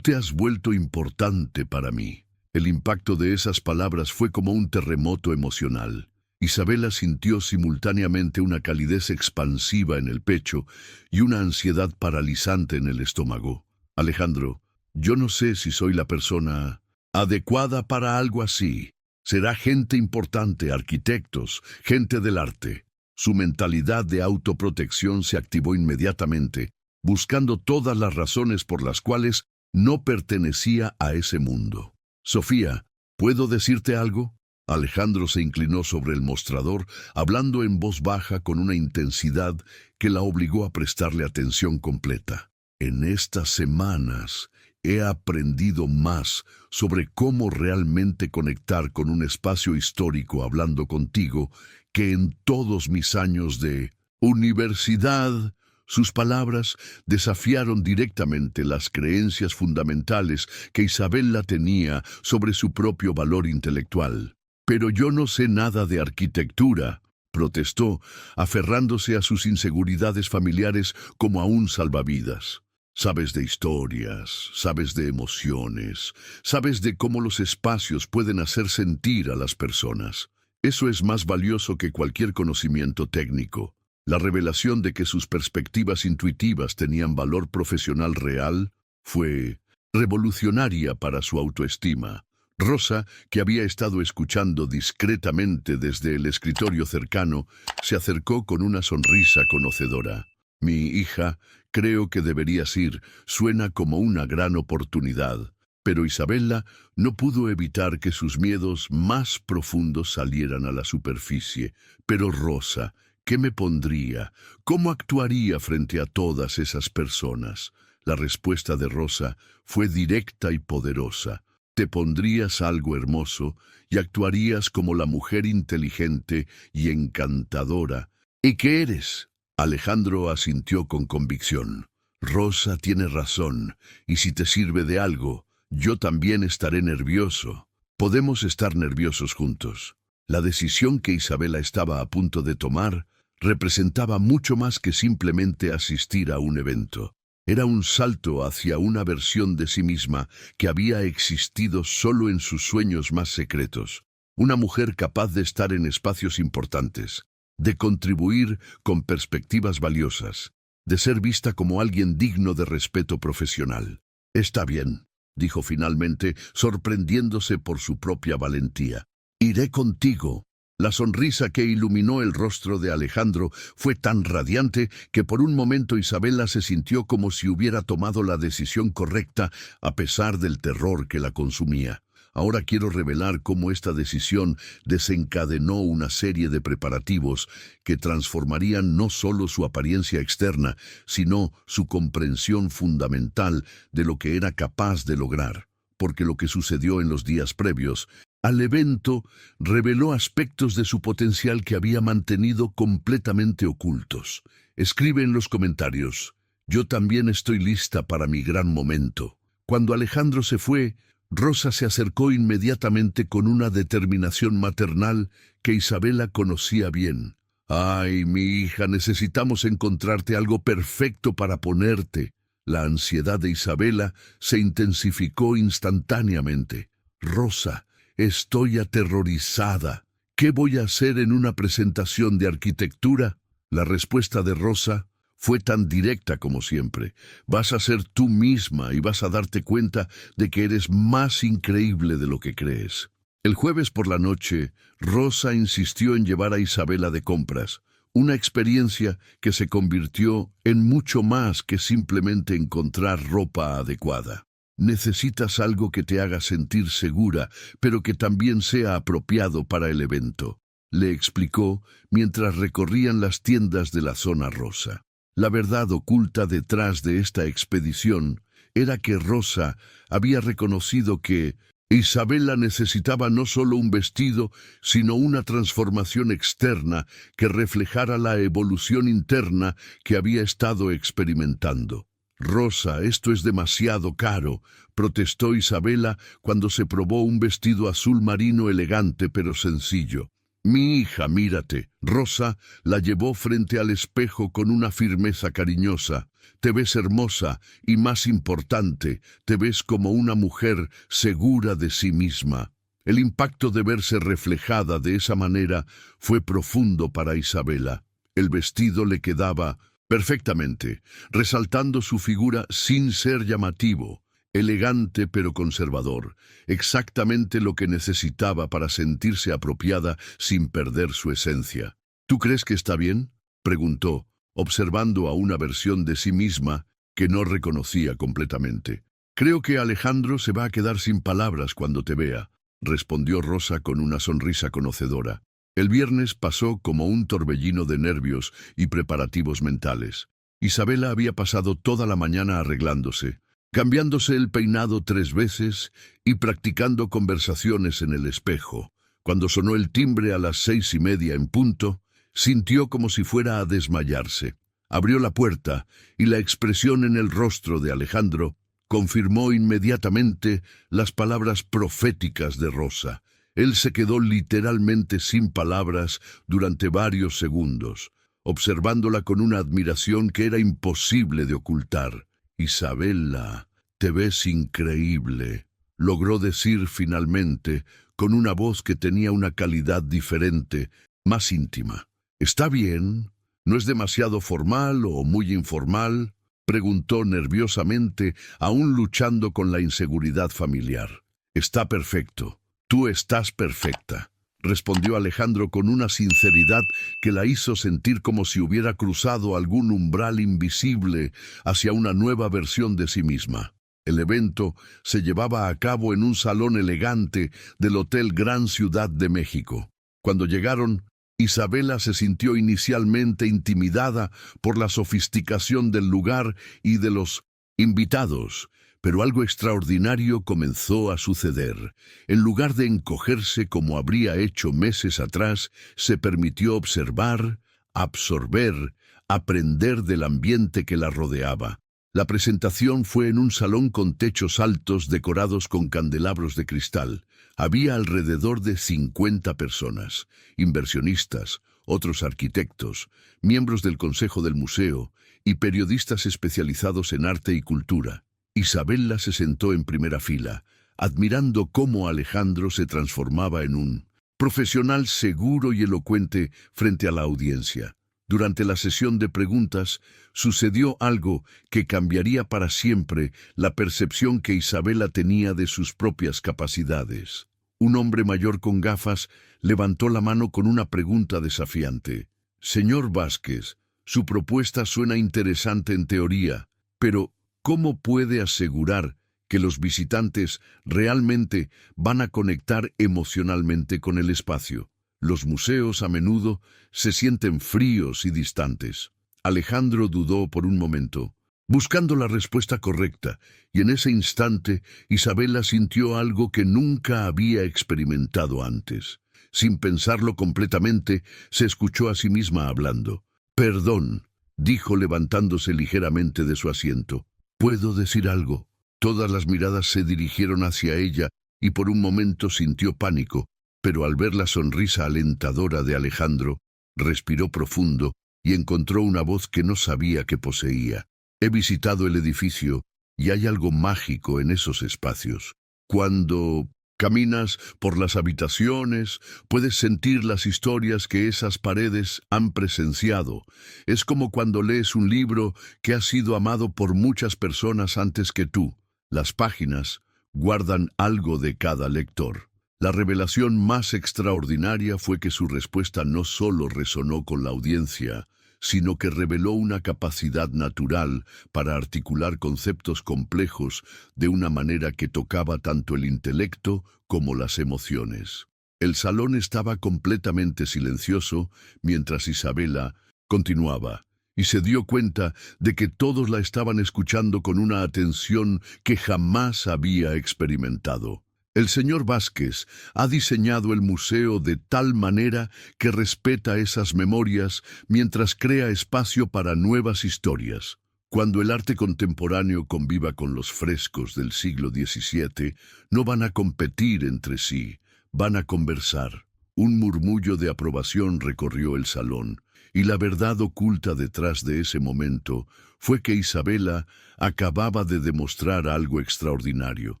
te has vuelto importante para mí». El impacto de esas palabras fue como un terremoto emocional. Isabela sintió simultáneamente una calidez expansiva en el pecho y una ansiedad paralizante en el estómago. «Alejandro, yo no sé si soy la persona adecuada para algo así. Será gente importante, arquitectos, gente del arte». Su mentalidad de autoprotección se activó inmediatamente, buscando todas las razones por las cuales no pertenecía a ese mundo. «Sofía, ¿puedo decirte algo?». Alejandro se inclinó sobre el mostrador, hablando en voz baja con una intensidad que la obligó a prestarle atención completa. «En estas semanas he aprendido más sobre cómo realmente conectar con un espacio histórico hablando contigo que en todos mis años de universidad». Sus palabras desafiaron directamente las creencias fundamentales que Isabela tenía sobre su propio valor intelectual. «Pero yo no sé nada de arquitectura», protestó, aferrándose a sus inseguridades familiares como a un salvavidas. Sabes de historias, sabes de emociones, sabes de cómo los espacios pueden hacer sentir a las personas. Eso es más valioso que cualquier conocimiento técnico. La revelación de que sus perspectivas intuitivas tenían valor profesional real fue revolucionaria para su autoestima. Rosa, que había estado escuchando discretamente desde el escritorio cercano, se acercó con una sonrisa conocedora. Mi hija, creo que deberías ir, suena como una gran oportunidad. Pero Isabella no pudo evitar que sus miedos más profundos salieran a la superficie. Pero Rosa, ¿qué me pondría? ¿Cómo actuaría frente a todas esas personas? La respuesta de Rosa fue directa y poderosa. Te pondrías algo hermoso y actuarías como la mujer inteligente y encantadora. ¿Y qué eres? Alejandro asintió con convicción. Rosa tiene razón, y si te sirve de algo, yo también estaré nervioso. Podemos estar nerviosos juntos. La decisión que Isabella estaba a punto de tomar representaba mucho más que simplemente asistir a un evento. Era un salto hacia una versión de sí misma que había existido solo en sus sueños más secretos. Una mujer capaz de estar en espacios importantes, de contribuir con perspectivas valiosas, de ser vista como alguien digno de respeto profesional. Está bien, dijo finalmente, sorprendiéndose por su propia valentía. Iré contigo. La sonrisa que iluminó el rostro de Alejandro fue tan radiante que por un momento Isabella se sintió como si hubiera tomado la decisión correcta a pesar del terror que la consumía. Ahora quiero revelar cómo esta decisión desencadenó una serie de preparativos que transformarían no solo su apariencia externa, sino su comprensión fundamental de lo que era capaz de lograr. Porque lo que sucedió en los días previos al evento reveló aspectos de su potencial que había mantenido completamente ocultos. Escribe en los comentarios: yo también estoy lista para mi gran momento. Cuando Alejandro se fue, Rosa se acercó inmediatamente con una determinación maternal que Isabella conocía bien. «Ay, mi hija, necesitamos encontrarte algo perfecto para ponerte». La ansiedad de Isabella se intensificó instantáneamente. «Rosa, estoy aterrorizada. ¿Qué voy a hacer en una presentación de arquitectura?» La respuesta de Rosa fue tan directa como siempre. Vas a ser tú misma y vas a darte cuenta de que eres más increíble de lo que crees. El jueves por la noche, Rosa insistió en llevar a Isabella de compras, una experiencia que se convirtió en mucho más que simplemente encontrar ropa adecuada. Necesitas algo que te haga sentir segura, pero que también sea apropiado para el evento, le explicó mientras recorrían las tiendas de la zona rosa. La verdad oculta detrás de esta expedición era que Rosa había reconocido que Isabella necesitaba no solo un vestido, sino una transformación externa que reflejara la evolución interna que había estado experimentando. «Rosa, esto es demasiado caro», protestó Isabella cuando se probó un vestido azul marino elegante pero sencillo. «Mi hija, mírate». Rosa la llevó frente al espejo con una firmeza cariñosa. «Te ves hermosa y, más importante, te ves como una mujer segura de sí misma». El impacto de verse reflejada de esa manera fue profundo para Isabella. El vestido le quedaba perfectamente, resaltando su figura sin ser llamativo, elegante pero conservador, exactamente lo que necesitaba para sentirse apropiada sin perder su esencia. «¿Tú crees que está bien?», preguntó, observando a una versión de sí misma que no reconocía completamente. «Creo que Alejandro se va a quedar sin palabras cuando te vea», respondió Rosa con una sonrisa conocedora. El viernes pasó como un torbellino de nervios y preparativos mentales. Isabella había pasado toda la mañana arreglándose, cambiándose el peinado 3 veces y practicando conversaciones en el espejo. Cuando sonó el timbre a las 6:30 en punto, sintió como si fuera a desmayarse. Abrió la puerta y la expresión en el rostro de Alejandro confirmó inmediatamente las palabras proféticas de Rosa. Él se quedó literalmente sin palabras durante varios segundos, observándola con una admiración que era imposible de ocultar. «Isabella, te ves increíble», logró decir finalmente, con una voz que tenía una calidad diferente, más íntima. «¿Está bien? ¿No es demasiado formal o muy informal?», preguntó nerviosamente, aún luchando con la inseguridad familiar. «Está perfecto. Tú estás perfecta», respondió Alejandro con una sinceridad que la hizo sentir como si hubiera cruzado algún umbral invisible hacia una nueva versión de sí misma. El evento se llevaba a cabo en un salón elegante del Hotel Gran Ciudad de México. Cuando llegaron, Isabella se sintió inicialmente intimidada por la sofisticación del lugar y de los invitados, pero algo extraordinario comenzó a suceder. En lugar de encogerse como habría hecho meses atrás, se permitió observar, absorber, aprender del ambiente que la rodeaba. La presentación fue en un salón con techos altos decorados con candelabros de cristal. Había alrededor de 50 personas, inversionistas, otros arquitectos, miembros del consejo del museo y periodistas especializados en arte y cultura. Isabella se sentó en primera fila, admirando cómo Alejandro se transformaba en un profesional seguro y elocuente frente a la audiencia. Durante la sesión de preguntas, sucedió algo que cambiaría para siempre la percepción que Isabella tenía de sus propias capacidades. Un hombre mayor con gafas levantó la mano con una pregunta desafiante. «Señor Vázquez, su propuesta suena interesante en teoría, pero ¿cómo puede asegurar que los visitantes realmente van a conectar emocionalmente con el espacio? Los museos a menudo se sienten fríos y distantes». Alejandro dudó por un momento, buscando la respuesta correcta, y en ese instante Isabella sintió algo que nunca había experimentado antes. Sin pensarlo completamente, se escuchó a sí misma hablando. «Perdón», dijo levantándose ligeramente de su asiento. «¿Puedo decir algo?». Todas las miradas se dirigieron hacia ella y por un momento sintió pánico, pero al ver la sonrisa alentadora de Alejandro, respiró profundo y encontró una voz que no sabía que poseía. «He visitado el edificio y hay algo mágico en esos espacios. Cuando caminas por las habitaciones, puedes sentir las historias que esas paredes han presenciado. Es como cuando lees un libro que ha sido amado por muchas personas antes que tú. Las páginas guardan algo de cada lector». La revelación más extraordinaria fue que su respuesta no solo resonó con la audiencia, sino que reveló una capacidad natural para articular conceptos complejos de una manera que tocaba tanto el intelecto como las emociones. El salón estaba completamente silencioso mientras Isabella continuaba, y se dio cuenta de que todos la estaban escuchando con una atención que jamás había experimentado. «El señor Vázquez ha diseñado el museo de tal manera que respeta esas memorias mientras crea espacio para nuevas historias. Cuando el arte contemporáneo conviva con los frescos del siglo XVII, no van a competir entre sí, van a conversar». Un murmullo de aprobación recorrió el salón, y la verdad oculta detrás de ese momento fue que Isabella acababa de demostrar algo extraordinario.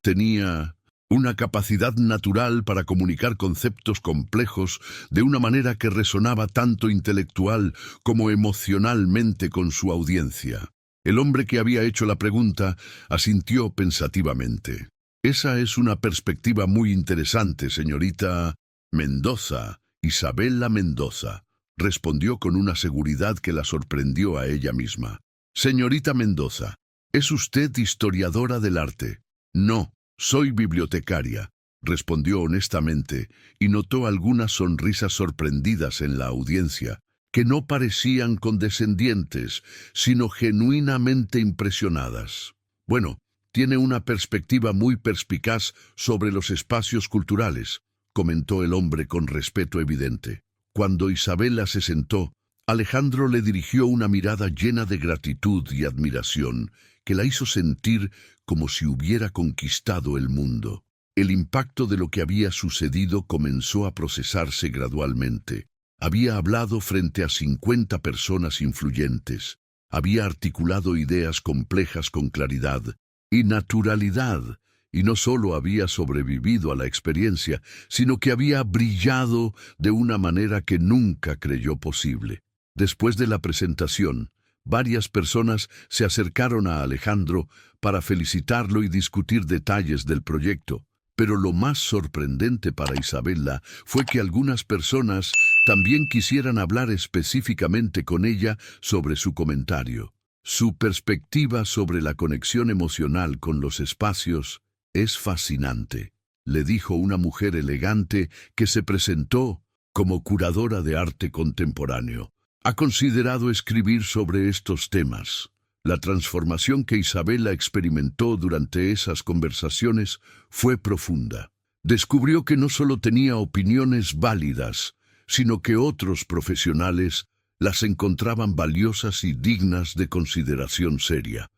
Tenía una capacidad natural para comunicar conceptos complejos de una manera que resonaba tanto intelectual como emocionalmente con su audiencia. El hombre que había hecho la pregunta asintió pensativamente. «Esa es una perspectiva muy interesante, señorita Mendoza, Isabella Mendoza», respondió con una seguridad que la sorprendió a ella misma. «Señorita Mendoza, ¿es usted historiadora del arte?». «No. Soy bibliotecaria», respondió honestamente, y notó algunas sonrisas sorprendidas en la audiencia, que no parecían condescendientes, sino genuinamente impresionadas. «Bueno, tiene una perspectiva muy perspicaz sobre los espacios culturales», comentó el hombre con respeto evidente. Cuando Isabella se sentó, Alejandro le dirigió una mirada llena de gratitud y admiración que la hizo sentir como si hubiera conquistado el mundo. El impacto de lo que había sucedido comenzó a procesarse gradualmente. Había hablado frente a 50 personas influyentes. Había articulado ideas complejas con claridad y naturalidad, y no solo había sobrevivido a la experiencia, sino que había brillado de una manera que nunca creyó posible. Después de la presentación, varias personas se acercaron a Alejandro para felicitarlo y discutir detalles del proyecto. Pero lo más sorprendente para Isabela fue que algunas personas también quisieran hablar específicamente con ella sobre su comentario. Su perspectiva sobre la conexión emocional con los espacios es fascinante, le dijo una mujer elegante que se presentó como curadora de arte contemporáneo. Ha considerado escribir sobre estos temas. La transformación que Isabela experimentó durante esas conversaciones fue profunda. Descubrió que no solo tenía opiniones válidas, sino que otros profesionales las encontraban valiosas y dignas de consideración seria.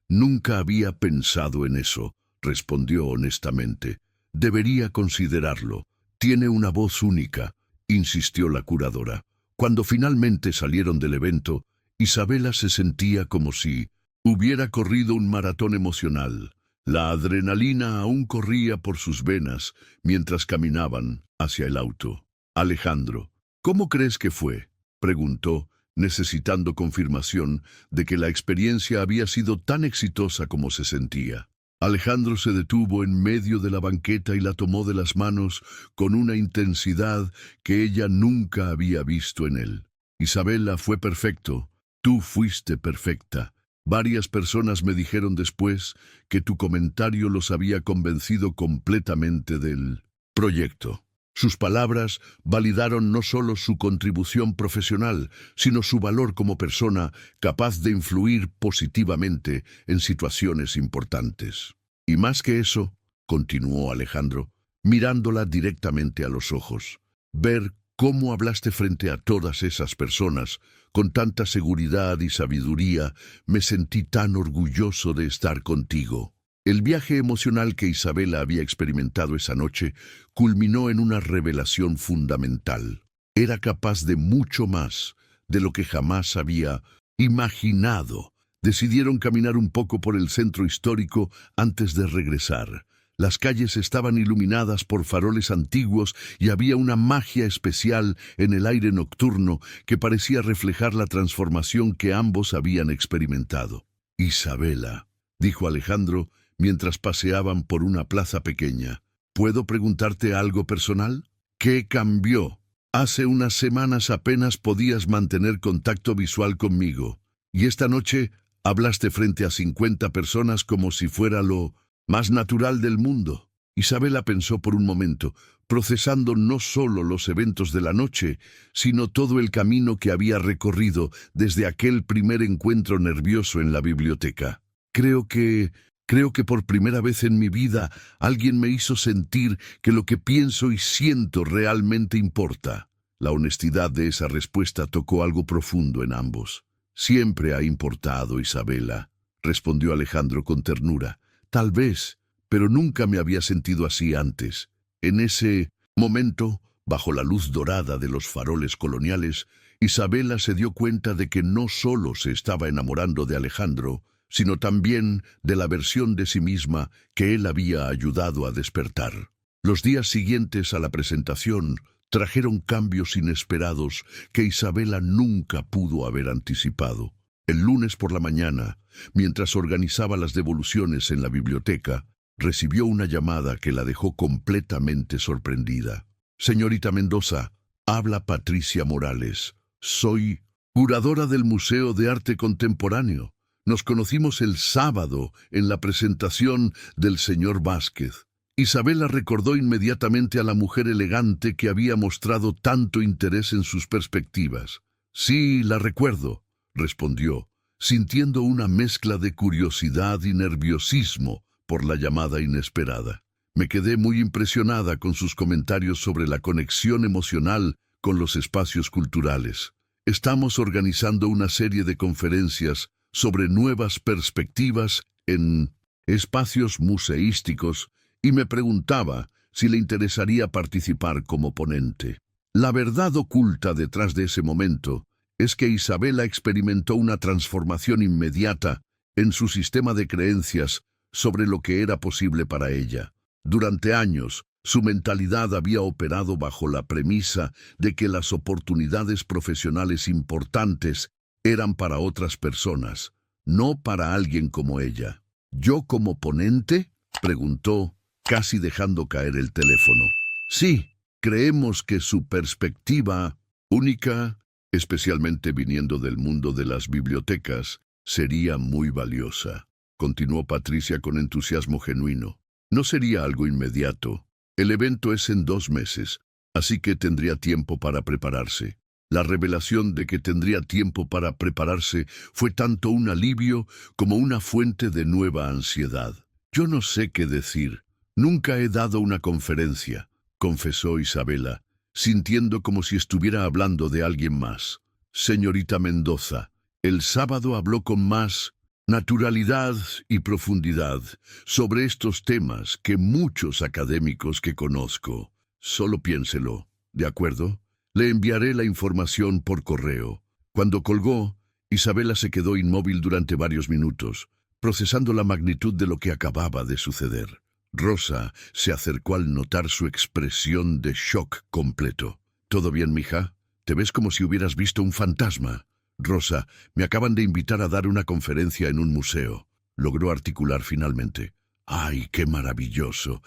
Nunca había pensado en eso, respondió honestamente. Debería considerarlo. Tiene una voz única, insistió la curadora. Cuando finalmente salieron del evento, Isabela se sentía como si hubiera corrido un maratón emocional. La adrenalina aún corría por sus venas mientras caminaban hacia el auto. Alejandro, ¿cómo crees que fue?, preguntó, necesitando confirmación de que la experiencia había sido tan exitosa como se sentía. Alejandro se detuvo en medio de la banqueta y la tomó de las manos con una intensidad que ella nunca había visto en él. Isabela, fue perfecto. Tú fuiste perfecta. Varias personas me dijeron después que tu comentario los había convencido completamente del proyecto. Sus palabras validaron no solo su contribución profesional, sino su valor como persona capaz de influir positivamente en situaciones importantes. Y más que eso, continuó Alejandro, mirándola directamente a los ojos, ver cómo hablaste frente a todas esas personas con tanta seguridad y sabiduría, me sentí tan orgulloso de estar contigo. El viaje emocional que Isabela había experimentado esa noche culminó en una revelación fundamental. Era capaz de mucho más de lo que jamás había imaginado. Decidieron caminar un poco por el centro histórico antes de regresar. Las calles estaban iluminadas por faroles antiguos y había una magia especial en el aire nocturno que parecía reflejar la transformación que ambos habían experimentado. Isabela, dijo Alejandro, mientras paseaban por una plaza pequeña. ¿Puedo preguntarte algo personal? ¿Qué cambió? Hace unas semanas apenas podías mantener contacto visual conmigo, y esta noche hablaste frente a 50 personas como si fuera lo más natural del mundo. Isabela pensó por un momento, procesando no solo los eventos de la noche, sino todo el camino que había recorrido desde aquel primer encuentro nervioso en la biblioteca. Creo que por primera vez en mi vida alguien me hizo sentir que lo que pienso y siento realmente importa. La honestidad de esa respuesta tocó algo profundo en ambos. Siempre ha importado, Isabela, respondió Alejandro con ternura. Tal vez, pero nunca me había sentido así antes. En ese momento, bajo la luz dorada de los faroles coloniales, Isabela se dio cuenta de que no solo se estaba enamorando de Alejandro, sino también de la versión de sí misma que él había ayudado a despertar. Los días siguientes a la presentación trajeron cambios inesperados que Isabela nunca pudo haber anticipado. El lunes por la mañana, mientras organizaba las devoluciones en la biblioteca, recibió una llamada que la dejó completamente sorprendida. Señorita Mendoza, habla Patricia Morales. Soy curadora del Museo de Arte Contemporáneo. Nos conocimos el sábado en la presentación del señor Vázquez. Isabela recordó inmediatamente a la mujer elegante que había mostrado tanto interés en sus perspectivas. Sí, la recuerdo, respondió, sintiendo una mezcla de curiosidad y nerviosismo por la llamada inesperada. Me quedé muy impresionada con sus comentarios sobre la conexión emocional con los espacios culturales. Estamos organizando una serie de conferencias sobre nuevas perspectivas en espacios museísticos y me preguntaba si le interesaría participar como ponente. La verdad oculta detrás de ese momento es que Isabela experimentó una transformación inmediata en su sistema de creencias sobre lo que era posible para ella. Durante años, su mentalidad había operado bajo la premisa de que las oportunidades profesionales importantes eran para otras personas, no para alguien como ella. ¿Yo como ponente?, preguntó, casi dejando caer el teléfono. Sí, creemos que su perspectiva, única, especialmente viniendo del mundo de las bibliotecas, sería muy valiosa. Continuó Patricia con entusiasmo genuino. No sería algo inmediato. El evento es en 2 meses, así que tendría tiempo para prepararse. La revelación de que tendría tiempo para prepararse fue tanto un alivio como una fuente de nueva ansiedad. Yo no sé qué decir. Nunca he dado una conferencia, confesó Isabela, sintiendo como si estuviera hablando de alguien más. Señorita Mendoza, el sábado habló con más naturalidad y profundidad sobre estos temas que muchos académicos que conozco. Solo piénselo, ¿de acuerdo? Le enviaré la información por correo. Cuando colgó, Isabela se quedó inmóvil durante varios minutos, procesando la magnitud de lo que acababa de suceder. Rosa se acercó al notar su expresión de shock completo. ¿Todo bien, mija? Te ves como si hubieras visto un fantasma. Rosa, me acaban de invitar a dar una conferencia en un museo. Logró articular finalmente. ¡Ay, qué maravilloso!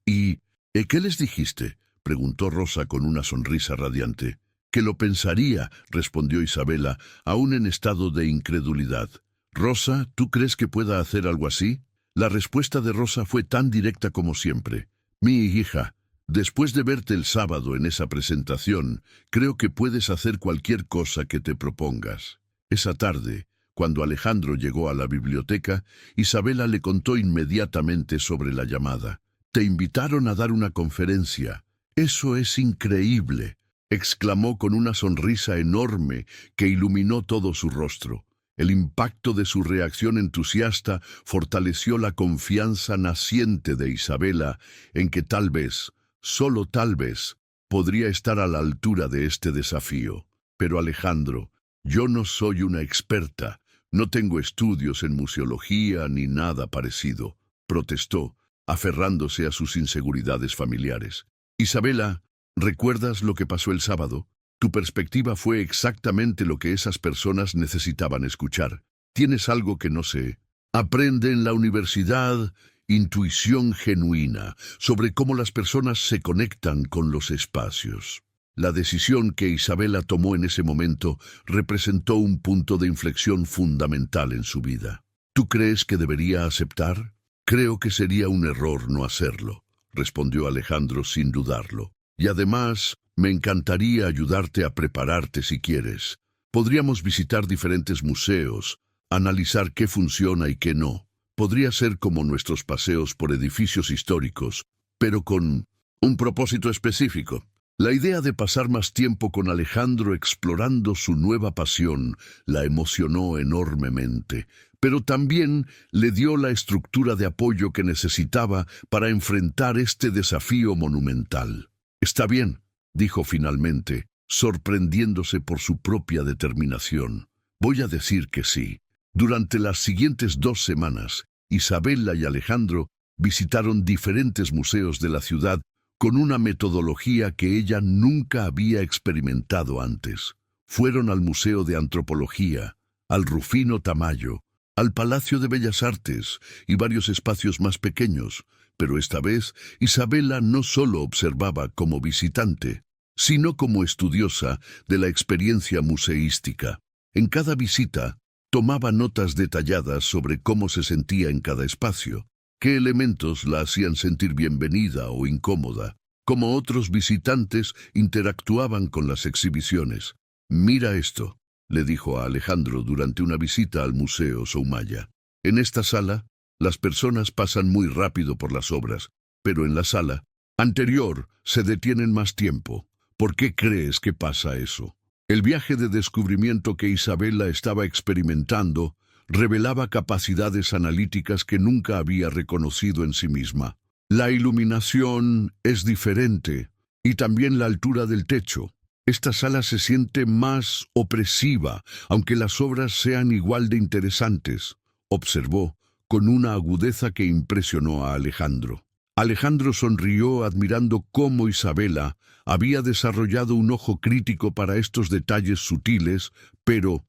¿Y qué les dijiste?, preguntó Rosa con una sonrisa radiante. Que lo pensaría, respondió Isabela, aún en estado de incredulidad. Rosa, ¿tú crees que pueda hacer algo así? La respuesta de Rosa fue tan directa como siempre. Mi hija, después de verte el sábado en esa presentación, creo que puedes hacer cualquier cosa que te propongas. Esa tarde, cuando Alejandro llegó a la biblioteca, Isabela le contó inmediatamente sobre la llamada. Te invitaron a dar una conferencia. Eso es increíble, exclamó con una sonrisa enorme que iluminó todo su rostro. El impacto de su reacción entusiasta fortaleció la confianza naciente de Isabela en que tal vez, solo tal vez, podría estar a la altura de este desafío. Pero Alejandro, yo no soy una experta, no tengo estudios en museología ni nada parecido, protestó, aferrándose a sus inseguridades familiares. Isabela, ¿recuerdas lo que pasó el sábado? Tu perspectiva fue exactamente lo que esas personas necesitaban escuchar. Tienes algo que no sé. Aprende en la universidad intuición genuina sobre cómo las personas se conectan con los espacios. La decisión que Isabela tomó en ese momento representó un punto de inflexión fundamental en su vida. ¿Tú crees que debería aceptar? Creo que sería un error no hacerlo, respondió Alejandro sin dudarlo. Y además, me encantaría ayudarte a prepararte si quieres. Podríamos visitar diferentes museos, analizar qué funciona y qué no. Podría ser como nuestros paseos por edificios históricos, pero con un propósito específico. La idea de pasar más tiempo con Alejandro explorando su nueva pasión la emocionó enormemente, pero también le dio la estructura de apoyo que necesitaba para enfrentar este desafío monumental. Está bien, dijo finalmente, sorprendiéndose por su propia determinación. Voy a decir que sí. Durante las siguientes 2 semanas, Isabela y Alejandro visitaron diferentes museos de la ciudad con una metodología que ella nunca había experimentado antes. Fueron al Museo de Antropología, al Rufino Tamayo, al Palacio de Bellas Artes y varios espacios más pequeños, pero esta vez Isabela no solo observaba como visitante, sino como estudiosa de la experiencia museística. En cada visita, tomaba notas detalladas sobre cómo se sentía en cada espacio, qué elementos la hacían sentir bienvenida o incómoda, cómo otros visitantes interactuaban con las exhibiciones. Mira esto, le dijo a Alejandro durante una visita al Museo Soumaya. En esta sala, las personas pasan muy rápido por las obras, pero en la sala anterior se detienen más tiempo. ¿Por qué crees que pasa eso? El viaje de descubrimiento que Isabela estaba experimentando revelaba capacidades analíticas que nunca había reconocido en sí misma. La iluminación es diferente y también la altura del techo. Esta sala se siente más opresiva, aunque las obras sean igual de interesantes, observó con una agudeza que impresionó a Alejandro. Alejandro sonrió admirando cómo Isabela había desarrollado un ojo crítico para estos detalles sutiles, pero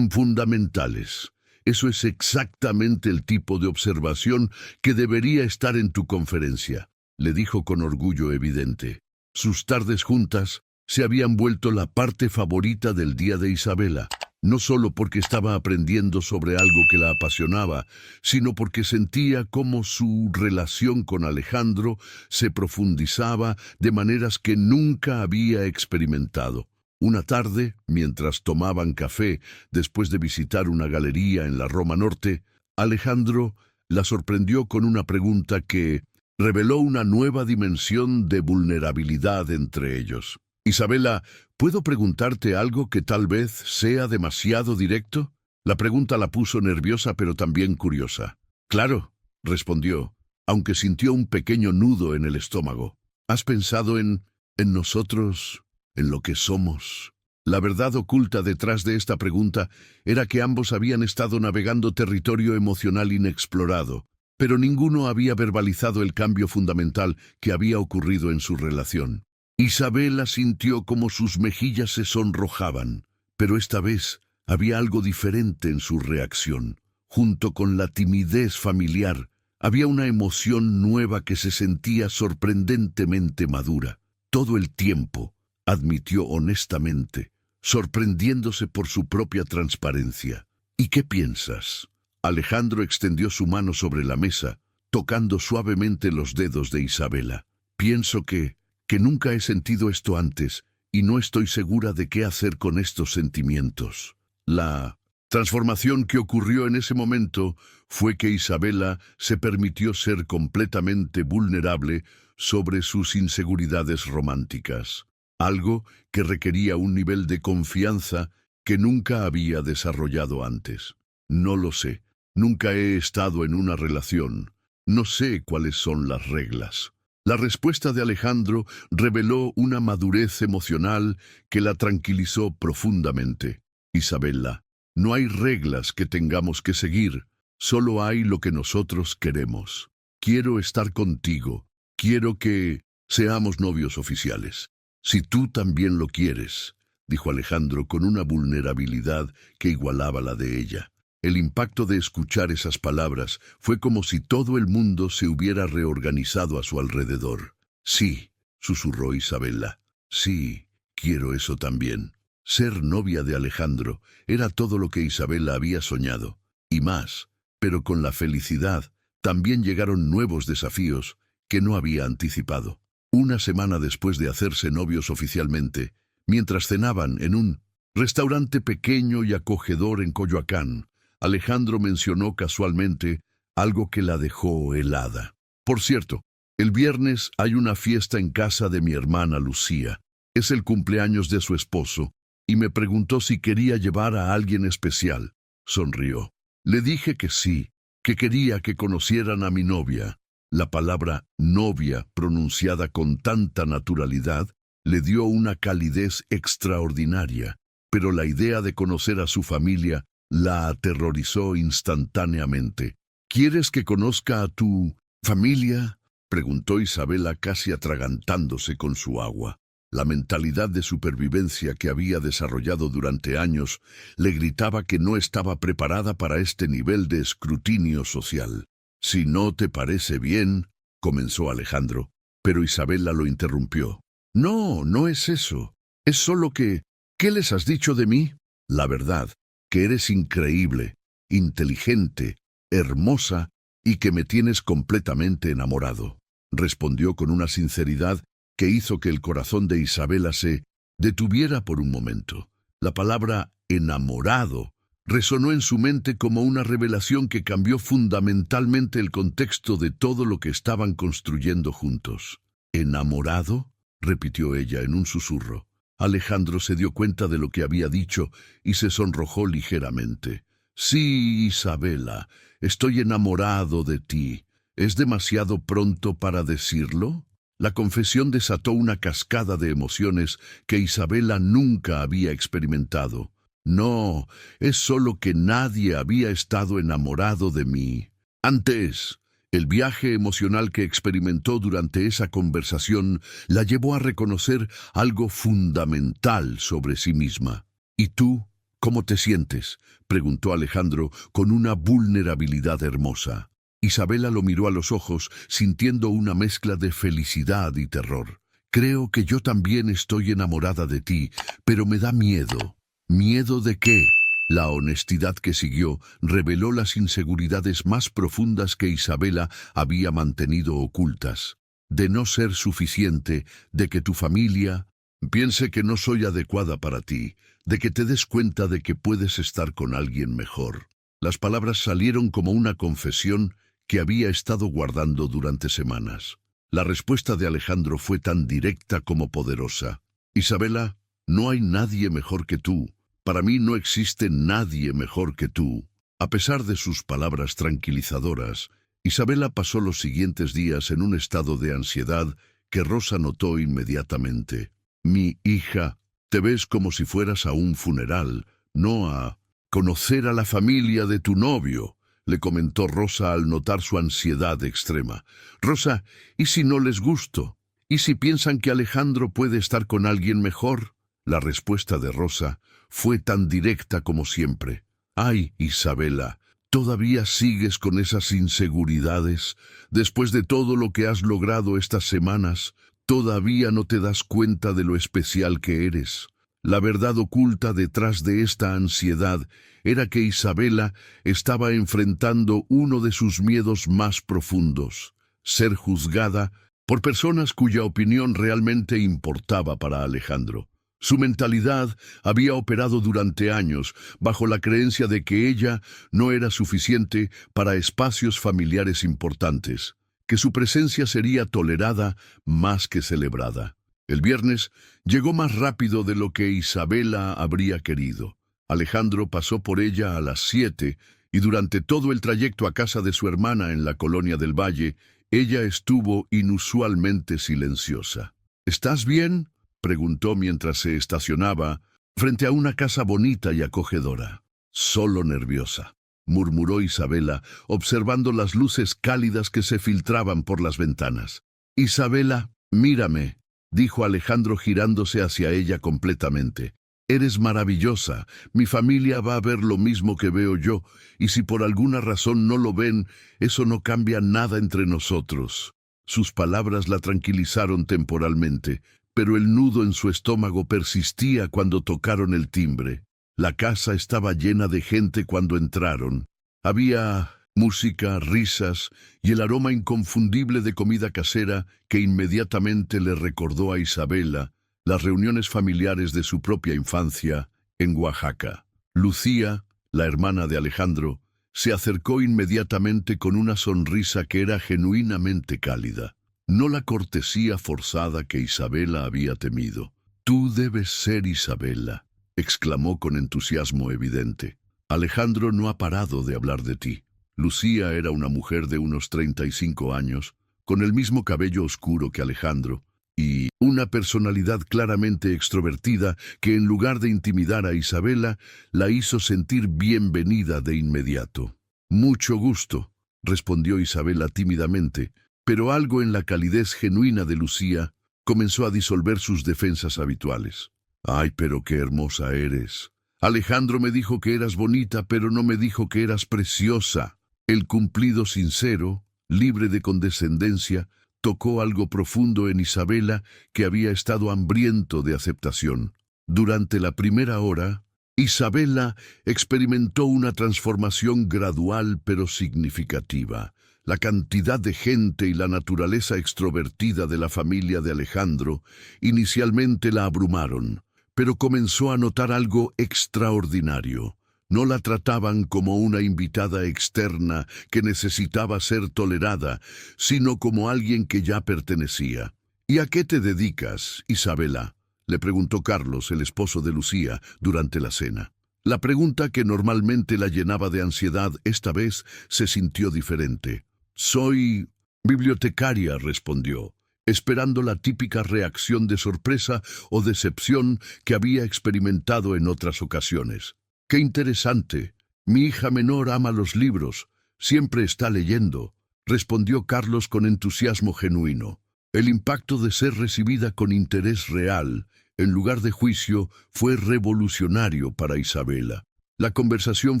fundamentales. Eso es exactamente el tipo de observación que debería estar en tu conferencia, le dijo con orgullo evidente. Sus tardes juntas se habían vuelto la parte favorita del día de Isabela, no solo porque estaba aprendiendo sobre algo que la apasionaba, sino porque sentía cómo su relación con Alejandro se profundizaba de maneras que nunca había experimentado. Una tarde, mientras tomaban café después de visitar una galería en la Roma Norte, Alejandro la sorprendió con una pregunta que reveló una nueva dimensión de vulnerabilidad entre ellos. Isabela, ¿puedo preguntarte algo que tal vez sea demasiado directo? La pregunta la puso nerviosa pero también curiosa. Claro, respondió, aunque sintió un pequeño nudo en el estómago. ¿Has pensado en nosotros, en lo que somos? La verdad oculta detrás de esta pregunta era que ambos habían estado navegando territorio emocional inexplorado, pero ninguno había verbalizado el cambio fundamental que había ocurrido en su relación. Isabela sintió como sus mejillas se sonrojaban, pero esta vez había algo diferente en su reacción. Junto con la timidez familiar, había una emoción nueva que se sentía sorprendentemente madura. Todo el tiempo, admitió honestamente, sorprendiéndose por su propia transparencia. ¿Y qué piensas? Alejandro extendió su mano sobre la mesa, tocando suavemente los dedos de Isabela. Pienso que nunca he sentido esto antes y no estoy segura de qué hacer con estos sentimientos. La transformación que ocurrió en ese momento fue que Isabela se permitió ser completamente vulnerable sobre sus inseguridades románticas, algo que requería un nivel de confianza que nunca había desarrollado antes. No lo sé, nunca he estado en una relación, no sé cuáles son las reglas. La respuesta de Alejandro reveló una madurez emocional que la tranquilizó profundamente. Isabela, no hay reglas que tengamos que seguir, solo hay lo que nosotros queremos. Quiero estar contigo, quiero que seamos novios oficiales. Si tú también lo quieres, dijo Alejandro con una vulnerabilidad que igualaba la de ella. El impacto de escuchar esas palabras fue como si todo el mundo se hubiera reorganizado a su alrededor. Sí, susurró Isabela. Sí, quiero eso también. Ser novia de Alejandro era todo lo que Isabela había soñado, y más, pero con la felicidad también llegaron nuevos desafíos que no había anticipado. Una semana después de hacerse novios oficialmente, mientras cenaban en un restaurante pequeño y acogedor en Coyoacán, Alejandro mencionó casualmente algo que la dejó helada. Por cierto, el viernes hay una fiesta en casa de mi hermana Lucía. Es el cumpleaños de su esposo, y me preguntó si quería llevar a alguien especial. Sonrió. Le dije que sí, que quería que conocieran a mi novia. La palabra novia, pronunciada con tanta naturalidad, le dio una calidez extraordinaria, pero la idea de conocer a su familia la aterrorizó instantáneamente. ¿Quieres que conozca a tu familia?, preguntó Isabela casi atragantándose con su agua. La mentalidad de supervivencia que había desarrollado durante años le gritaba que no estaba preparada para este nivel de escrutinio social. Si no te parece bien, comenzó Alejandro, pero Isabela lo interrumpió. No, no es eso. Es solo que... ¿Qué les has dicho de mí? La verdad, que eres increíble, inteligente, hermosa y que me tienes completamente enamorado, respondió con una sinceridad que hizo que el corazón de Isabela se detuviera por un momento. La palabra enamorado resonó en su mente como una revelación que cambió fundamentalmente el contexto de todo lo que estaban construyendo juntos. ¿Enamorado?, repitió ella en un susurro. Alejandro se dio cuenta de lo que había dicho y se sonrojó ligeramente. Sí, Isabela, estoy enamorado de ti. ¿Es demasiado pronto para decirlo? La confesión desató una cascada de emociones que Isabela nunca había experimentado. No, es solo que nadie había estado enamorado de mí. Antes, el viaje emocional que experimentó durante esa conversación la llevó a reconocer algo fundamental sobre sí misma. ¿Y tú, cómo te sientes?, preguntó Alejandro con una vulnerabilidad hermosa. Isabela lo miró a los ojos, sintiendo una mezcla de felicidad y terror. Creo que yo también estoy enamorada de ti, pero me da miedo. ¿Miedo de qué? La honestidad que siguió reveló las inseguridades más profundas que Isabela había mantenido ocultas. De no ser suficiente, de que tu familia piense que no soy adecuada para ti, de que te des cuenta de que puedes estar con alguien mejor. Las palabras salieron como una confesión que había estado guardando durante semanas. La respuesta de Alejandro fue tan directa como poderosa. Isabela, no hay nadie mejor que tú. Para mí no existe nadie mejor que tú. A pesar de sus palabras tranquilizadoras, Isabela pasó los siguientes días en un estado de ansiedad que Rosa notó inmediatamente. Mi hija, te ves como si fueras a un funeral, no a conocer a la familia de tu novio, le comentó Rosa al notar su ansiedad extrema. Rosa, ¿y si no les gusto? ¿Y si piensan que Alejandro puede estar con alguien mejor? La respuesta de Rosa fue tan directa como siempre. Ay, Isabela, ¿todavía sigues con esas inseguridades? Después de todo lo que has logrado estas semanas, ¿todavía no te das cuenta de lo especial que eres? La verdad oculta detrás de esta ansiedad era que Isabela estaba enfrentando uno de sus miedos más profundos: ser juzgada por personas cuya opinión realmente importaba para Alejandro. Su mentalidad había operado durante años bajo la creencia de que ella no era suficiente para espacios familiares importantes, que su presencia sería tolerada más que celebrada. El viernes llegó más rápido de lo que Isabela habría querido. Alejandro pasó por ella a las 7 y durante todo el trayecto a casa de su hermana en la colonia del Valle, ella estuvo inusualmente silenciosa. ¿Estás bien?, preguntó mientras se estacionaba frente a una casa bonita y acogedora. Solo nerviosa, murmuró Isabela, observando las luces cálidas que se filtraban por las ventanas. Isabela, mírame, dijo Alejandro girándose hacia ella completamente. Eres maravillosa, mi familia va a ver lo mismo que veo yo, y si por alguna razón no lo ven, eso no cambia nada entre nosotros. Sus palabras la tranquilizaron temporalmente, pero el nudo en su estómago persistía cuando tocaron el timbre. La casa estaba llena de gente cuando entraron. Había música, risas y el aroma inconfundible de comida casera que inmediatamente le recordó a Isabela las reuniones familiares de su propia infancia en Oaxaca. Lucía, la hermana de Alejandro, se acercó inmediatamente con una sonrisa que era genuinamente cálida. No la cortesía forzada que Isabela había temido. «Tú debes ser Isabela», exclamó con entusiasmo evidente. «Alejandro no ha parado de hablar de ti». Lucía era una mujer de unos 35 años, con el mismo cabello oscuro que Alejandro, y una personalidad claramente extrovertida que en lugar de intimidar a Isabela, la hizo sentir bienvenida de inmediato. «Mucho gusto», respondió Isabela tímidamente, pero algo en la calidez genuina de Lucía comenzó a disolver sus defensas habituales. «Ay, pero qué hermosa eres. Alejandro me dijo que eras bonita, pero no me dijo que eras preciosa». El cumplido sincero, libre de condescendencia, tocó algo profundo en Isabela que había estado hambriento de aceptación. Durante la primera hora, Isabela experimentó una transformación gradual pero significativa. La cantidad de gente y la naturaleza extrovertida de la familia de Alejandro inicialmente la abrumaron, pero comenzó a notar algo extraordinario. No la trataban como una invitada externa que necesitaba ser tolerada, sino como alguien que ya pertenecía. «¿Y a qué te dedicas, Isabela?», le preguntó Carlos, el esposo de Lucía, durante la cena. La pregunta que normalmente la llenaba de ansiedad esta vez se sintió diferente. Soy bibliotecaria, respondió, esperando la típica reacción de sorpresa o decepción que había experimentado en otras ocasiones. ¡Qué interesante! Mi hija menor ama los libros, siempre está leyendo, respondió Carlos con entusiasmo genuino. El impacto de ser recibida con interés real, en lugar de juicio, fue revolucionario para Isabela. La conversación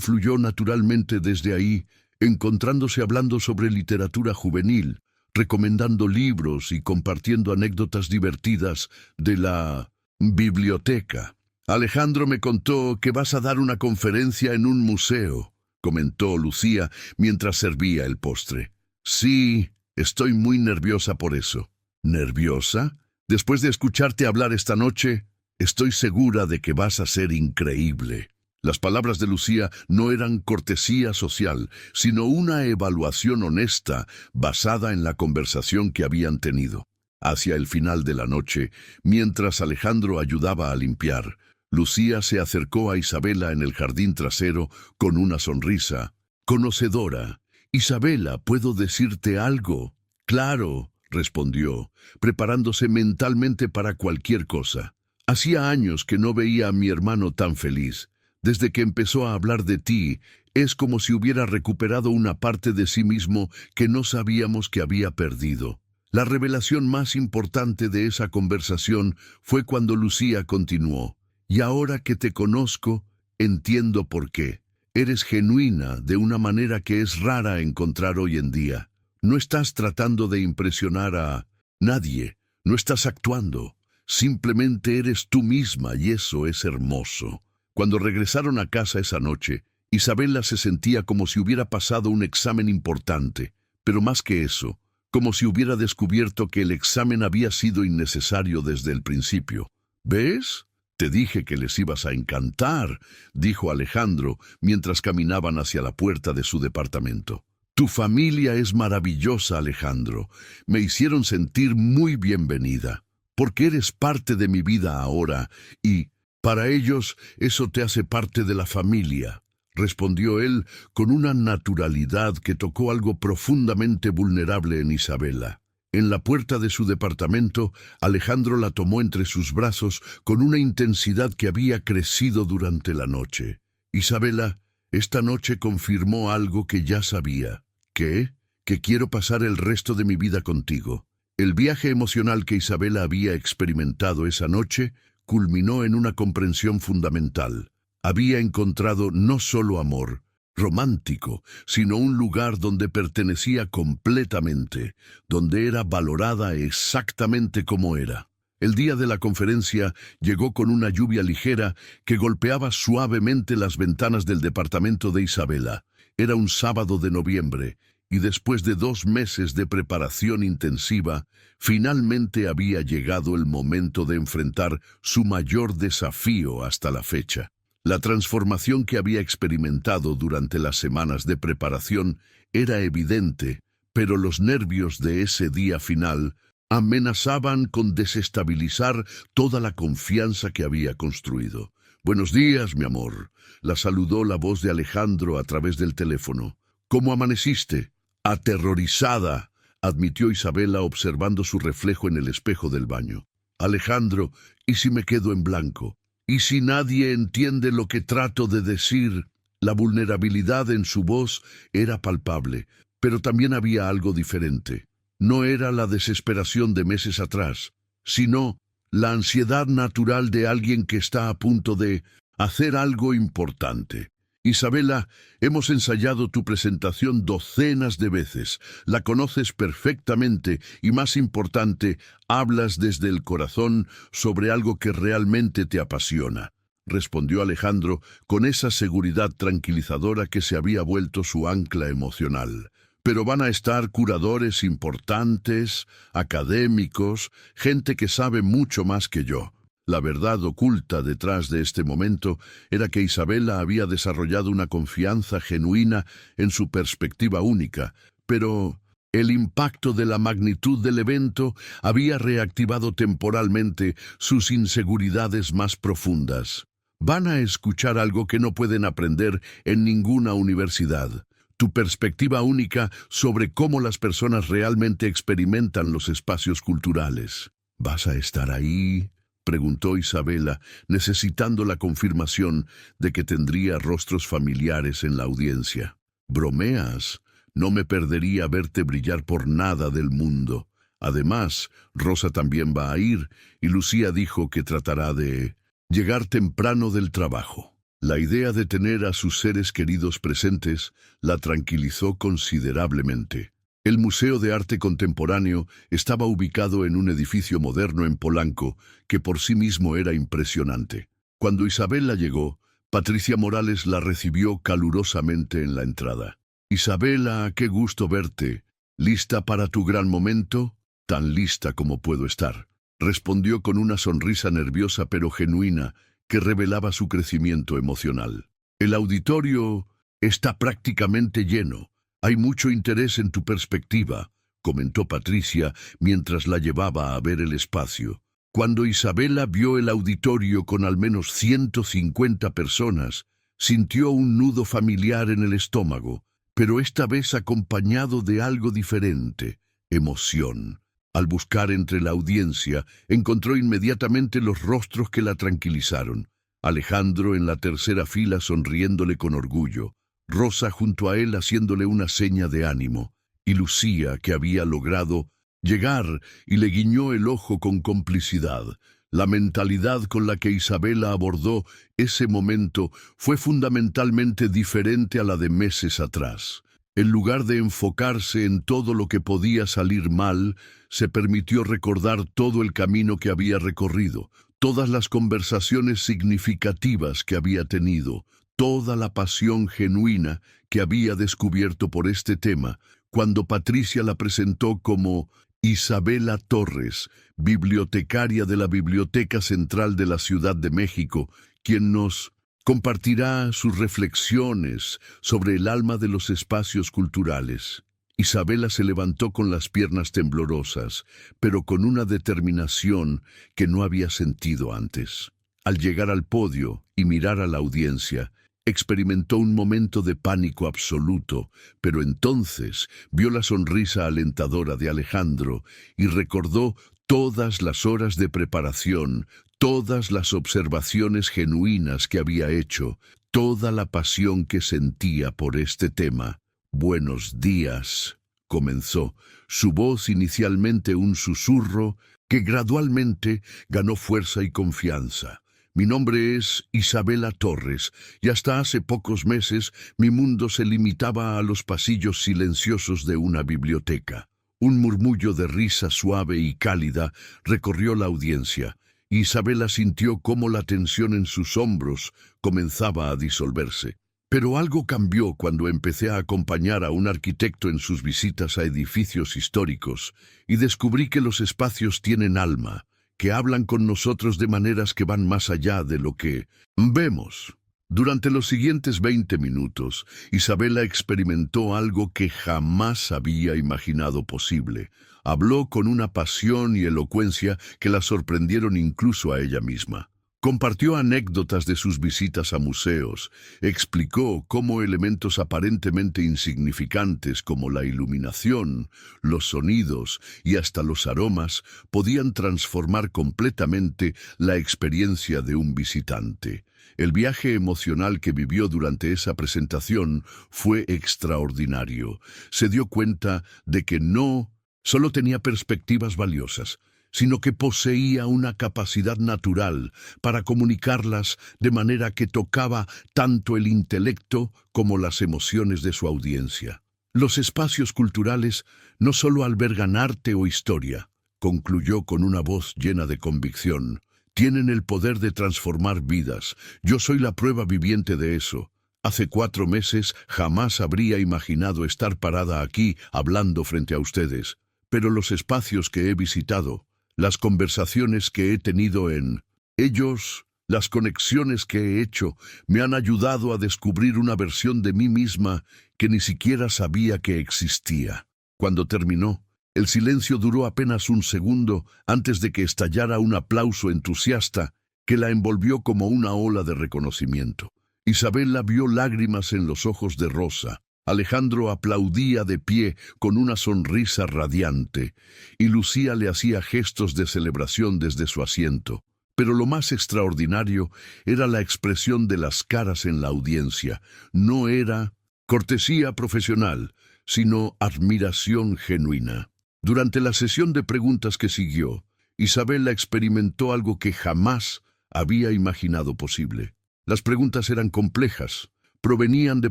fluyó naturalmente desde ahí, encontrándose hablando sobre literatura juvenil, recomendando libros y compartiendo anécdotas divertidas de la biblioteca. Alejandro me contó que vas a dar una conferencia en un museo, comentó Lucía mientras servía el postre. Sí, estoy muy nerviosa por eso. ¿Nerviosa? Después de escucharte hablar esta noche, estoy segura de que vas a ser increíble. Las palabras de Lucía no eran cortesía social, sino una evaluación honesta basada en la conversación que habían tenido. Hacia el final de la noche, mientras Alejandro ayudaba a limpiar, Lucía se acercó a Isabela en el jardín trasero con una sonrisa conocedora. «Isabela, ¿puedo decirte algo?» «Claro», respondió, preparándose mentalmente para cualquier cosa. «Hacía años que no veía a mi hermano tan feliz. Desde que empezó a hablar de ti, es como si hubiera recuperado una parte de sí mismo que no sabíamos que había perdido». La revelación más importante de esa conversación fue cuando Lucía continuó. «Y ahora que te conozco, entiendo por qué. Eres genuina de una manera que es rara encontrar hoy en día. No estás tratando de impresionar a nadie, no estás actuando. Simplemente eres tú misma y eso es hermoso». Cuando regresaron a casa esa noche, Isabela se sentía como si hubiera pasado un examen importante, pero más que eso, como si hubiera descubierto que el examen había sido innecesario desde el principio. «¿Ves? Te dije que les ibas a encantar», dijo Alejandro mientras caminaban hacia la puerta de su departamento. «Tu familia es maravillosa, Alejandro. Me hicieron sentir muy bienvenida, porque eres parte de mi vida ahora y, para ellos, eso te hace parte de la familia», respondió él con una naturalidad que tocó algo profundamente vulnerable en Isabela. En la puerta de su departamento, Alejandro la tomó entre sus brazos con una intensidad que había crecido durante la noche. «Isabela, esta noche confirmó algo que ya sabía». «¿Qué?» «Que quiero pasar el resto de mi vida contigo». El viaje emocional que Isabela había experimentado esa noche culminó en una comprensión fundamental. Había encontrado no solo amor romántico, sino un lugar donde pertenecía completamente, donde era valorada exactamente como era. El día de la conferencia llegó con una lluvia ligera que golpeaba suavemente las ventanas del departamento de Isabela. Era un sábado de noviembre, y después de 2 meses de preparación intensiva, finalmente había llegado el momento de enfrentar su mayor desafío hasta la fecha. La transformación que había experimentado durante las semanas de preparación era evidente, pero los nervios de ese día final amenazaban con desestabilizar toda la confianza que había construido. «Buenos días, mi amor», la saludó la voz de Alejandro a través del teléfono. «¿Cómo amaneciste?» «Aterrorizada», admitió Isabela observando su reflejo en el espejo del baño. «Alejandro, ¿y si me quedo en blanco? ¿Y si nadie entiende lo que trato de decir?» La vulnerabilidad en su voz era palpable, pero también había algo diferente. No era la desesperación de meses atrás, sino la ansiedad natural de alguien que está a punto de hacer algo importante. «Isabela, hemos ensayado tu presentación docenas de veces. La conoces perfectamente y, más importante, hablas desde el corazón sobre algo que realmente te apasiona», respondió Alejandro con esa seguridad tranquilizadora que se había vuelto su ancla emocional. «Pero van a estar curadores importantes, académicos, gente que sabe mucho más que yo». La verdad oculta detrás de este momento era que Isabela había desarrollado una confianza genuina en su perspectiva única, pero el impacto de la magnitud del evento había reactivado temporalmente sus inseguridades más profundas. «Van a escuchar algo que no pueden aprender en ninguna universidad. tu perspectiva única sobre cómo las personas realmente experimentan los espacios culturales. ¿Vas a estar ahí?, preguntó Isabela, necesitando la confirmación de que tendría rostros familiares en la audiencia. ¿Bromeas? No me perdería verte brillar por nada del mundo. Además, Rosa también va a ir, y Lucía dijo que tratará de llegar temprano del trabajo. La idea de tener a sus seres queridos presentes la tranquilizó considerablemente. El Museo de Arte Contemporáneo estaba ubicado en un edificio moderno en Polanco que por sí mismo era impresionante. Cuando Isabela llegó, Patricia Morales la recibió calurosamente en la entrada. «Isabela, qué gusto verte. ¿Lista para tu gran momento?» «Tan lista como puedo estar», respondió con una sonrisa nerviosa pero genuina que revelaba su crecimiento emocional. «El auditorio está prácticamente lleno. Hay mucho interés en tu perspectiva», comentó Patricia mientras la llevaba a ver el espacio. Cuando Isabela vio el auditorio con al menos 150 personas, sintió un nudo familiar en el estómago, pero esta vez acompañado de algo diferente: emoción. Al buscar entre la audiencia, encontró inmediatamente los rostros que la tranquilizaron. Alejandro en la tercera fila sonriéndole con orgullo, Rosa junto a él haciéndole una seña de ánimo, y Lucía, que había logrado llegar y le guiñó el ojo con complicidad. La mentalidad con la que Isabela abordó ese momento fue fundamentalmente diferente a la de meses atrás. En lugar de enfocarse en todo lo que podía salir mal, se permitió recordar todo el camino que había recorrido, todas las conversaciones significativas que había tenido, toda la pasión genuina que había descubierto por este tema, cuando Patricia la presentó como Isabela Torres, bibliotecaria de la Biblioteca Central de la Ciudad de México, quien nos compartirá sus reflexiones sobre el alma de los espacios culturales. Isabela se levantó con las piernas temblorosas, pero con una determinación que no había sentido antes. Al llegar al podio y mirar a la audiencia, experimentó un momento de pánico absoluto, pero entonces vio la sonrisa alentadora de Alejandro y recordó todas las horas de preparación, todas las observaciones genuinas que había hecho, toda la pasión que sentía por este tema. «Buenos días», comenzó, su voz inicialmente un susurro que gradualmente ganó fuerza y confianza. «Mi nombre es Isabela Torres, y hasta hace pocos meses mi mundo se limitaba a los pasillos silenciosos de una biblioteca». Un murmullo de risa suave y cálida recorrió la audiencia. Isabela sintió cómo la tensión en sus hombros comenzaba a disolverse. Pero algo cambió cuando empecé a acompañar a un arquitecto en sus visitas a edificios históricos y descubrí que los espacios tienen alma, que hablan con nosotros de maneras que van más allá de lo que vemos. Durante los siguientes 20 minutos, Isabela experimentó algo que jamás había imaginado posible. Habló con una pasión y elocuencia que la sorprendieron incluso a ella misma. Compartió anécdotas de sus visitas a museos, explicó cómo elementos aparentemente insignificantes como la iluminación, los sonidos y hasta los aromas podían transformar completamente la experiencia de un visitante. El viaje emocional que vivió durante esa presentación fue extraordinario. Se dio cuenta de que no solo tenía perspectivas valiosas, sino que poseía una capacidad natural para comunicarlas de manera que tocaba tanto el intelecto como las emociones de su audiencia. Los espacios culturales no solo albergan arte o historia, concluyó con una voz llena de convicción, tienen el poder de transformar vidas. Yo soy la prueba viviente de eso. Hace 4 meses jamás habría imaginado estar parada aquí hablando frente a ustedes, pero los espacios que he visitado, las conversaciones que he tenido en ellos, las conexiones que he hecho, me han ayudado a descubrir una versión de mí misma que ni siquiera sabía que existía. Cuando terminó, el silencio duró apenas un segundo antes de que estallara un aplauso entusiasta que la envolvió como una ola de reconocimiento. Isabela vio lágrimas en los ojos de Rosa, Alejandro aplaudía de pie con una sonrisa radiante, y Lucía le hacía gestos de celebración desde su asiento. Pero lo más extraordinario era la expresión de las caras en la audiencia. No era cortesía profesional, sino admiración genuina. Durante la sesión de preguntas que siguió, Isabela experimentó algo que jamás había imaginado posible. Las preguntas eran complejas, provenían de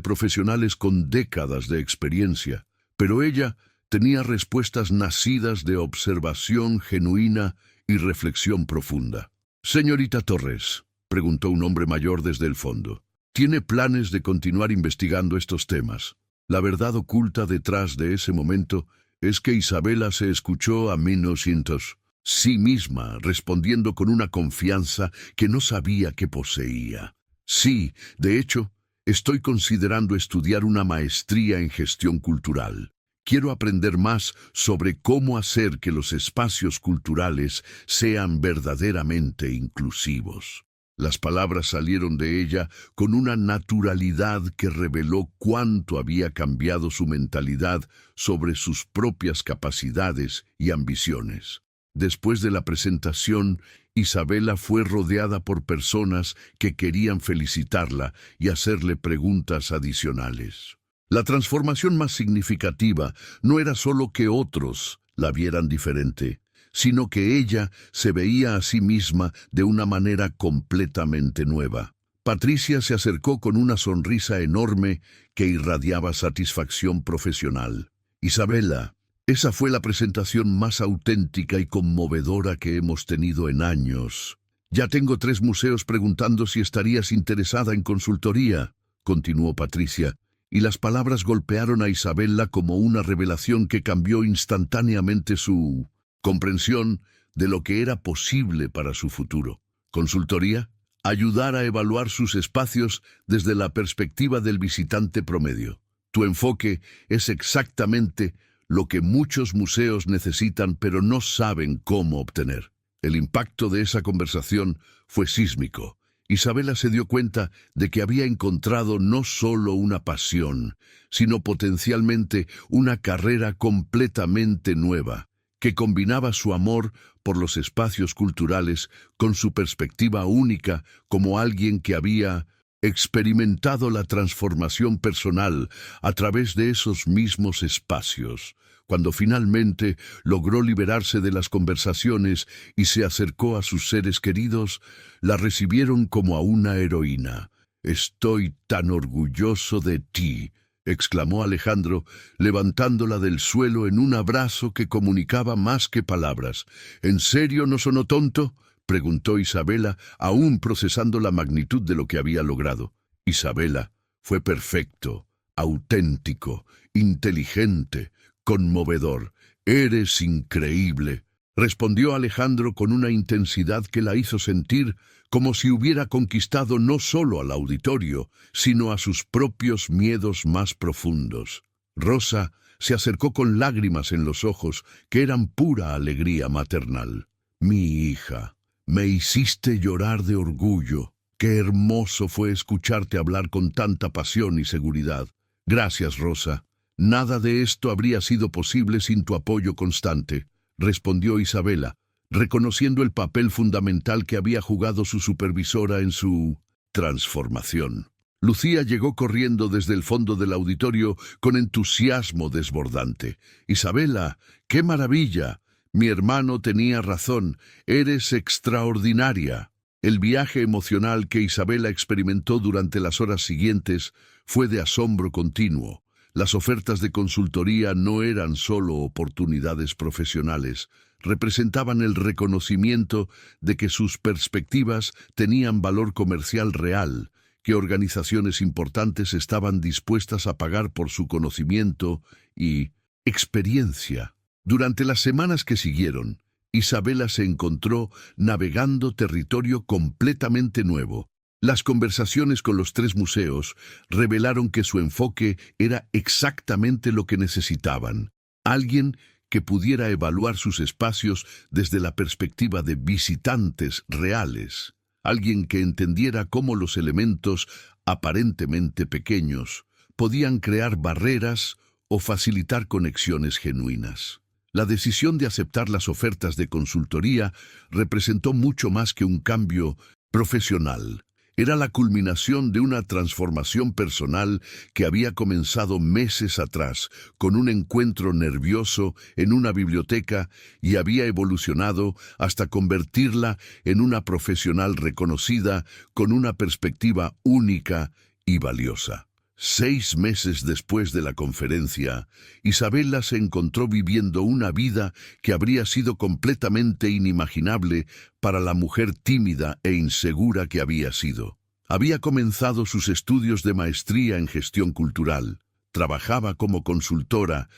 profesionales con décadas de experiencia, pero ella tenía respuestas nacidas de observación genuina y reflexión profunda. «Señorita Torres», preguntó un hombre mayor desde el fondo, «¿tiene planes de continuar investigando estos temas?» La verdad oculta detrás de ese momento es que Isabela se escuchó a 1900, sí misma, respondiendo con una confianza que no sabía que poseía. «Sí, de hecho, estoy considerando estudiar una maestría en gestión cultural. Quiero aprender más sobre cómo hacer que los espacios culturales sean verdaderamente inclusivos». Las palabras salieron de ella con una naturalidad que reveló cuánto había cambiado su mentalidad sobre sus propias capacidades y ambiciones. Después de la presentación, Isabela fue rodeada por personas que querían felicitarla y hacerle preguntas adicionales. La transformación más significativa no era solo que otros la vieran diferente, sino que ella se veía a sí misma de una manera completamente nueva. Patricia se acercó con una sonrisa enorme que irradiaba satisfacción profesional. «Isabela, esa fue la presentación más auténtica y conmovedora que hemos tenido en años. Ya tengo 3 museos preguntando si estarías interesada en consultoría», continuó Patricia, y las palabras golpearon a Isabela como una revelación que cambió instantáneamente su comprensión de lo que era posible para su futuro. ¿Consultoría? Ayudar a evaluar sus espacios desde la perspectiva del visitante promedio. Tu enfoque es exactamente lo que muchos museos necesitan pero no saben cómo obtener. El impacto de esa conversación fue sísmico. Isabela se dio cuenta de que había encontrado no solo una pasión, sino potencialmente una carrera completamente nueva, que combinaba su amor por los espacios culturales con su perspectiva única como alguien que había experimentado la transformación personal a través de esos mismos espacios. Cuando finalmente logró liberarse de las conversaciones y se acercó a sus seres queridos, la recibieron como a una heroína. «Estoy tan orgulloso de ti», exclamó Alejandro, levantándola del suelo en un abrazo que comunicaba más que palabras. «¿En serio no sonó tonto?», preguntó Isabela, aún procesando la magnitud de lo que había logrado. «Isabela, fue perfecto, auténtico, inteligente, conmovedor. Eres increíble», respondió Alejandro con una intensidad que la hizo sentir como si hubiera conquistado no solo al auditorio, sino a sus propios miedos más profundos. Rosa se acercó con lágrimas en los ojos que eran pura alegría maternal. «Mi hija, me hiciste llorar de orgullo. Qué hermoso fue escucharte hablar con tanta pasión y seguridad. Gracias, Rosa. Nada de esto habría sido posible sin tu apoyo constante», respondió Isabela, reconociendo el papel fundamental que había jugado su supervisora en su transformación. Lucía llegó corriendo desde el fondo del auditorio con entusiasmo desbordante. «Isabela, qué maravilla. Mi hermano tenía razón. Eres extraordinaria». El viaje emocional que Isabela experimentó durante las horas siguientes fue de asombro continuo. Las ofertas de consultoría no eran solo oportunidades profesionales, representaban el reconocimiento de que sus perspectivas tenían valor comercial real, que organizaciones importantes estaban dispuestas a pagar por su conocimiento y experiencia. Durante las semanas que siguieron, Isabela se encontró navegando territorio completamente nuevo. Las conversaciones con los 3 museos revelaron que su enfoque era exactamente lo que necesitaban. Alguien que pudiera evaluar sus espacios desde la perspectiva de visitantes reales. Alguien que entendiera cómo los elementos aparentemente pequeños podían crear barreras o facilitar conexiones genuinas. La decisión de aceptar las ofertas de consultoría representó mucho más que un cambio profesional. Era la culminación de una transformación personal que había comenzado meses atrás, con un encuentro nervioso en una biblioteca, y había evolucionado hasta convertirla en una profesional reconocida con una perspectiva única y valiosa. 6 meses después de la conferencia, Isabela se encontró viviendo una vida que habría sido completamente inimaginable para la mujer tímida e insegura que había sido. Había comenzado sus estudios de maestría en gestión cultural, trabajaba como consultora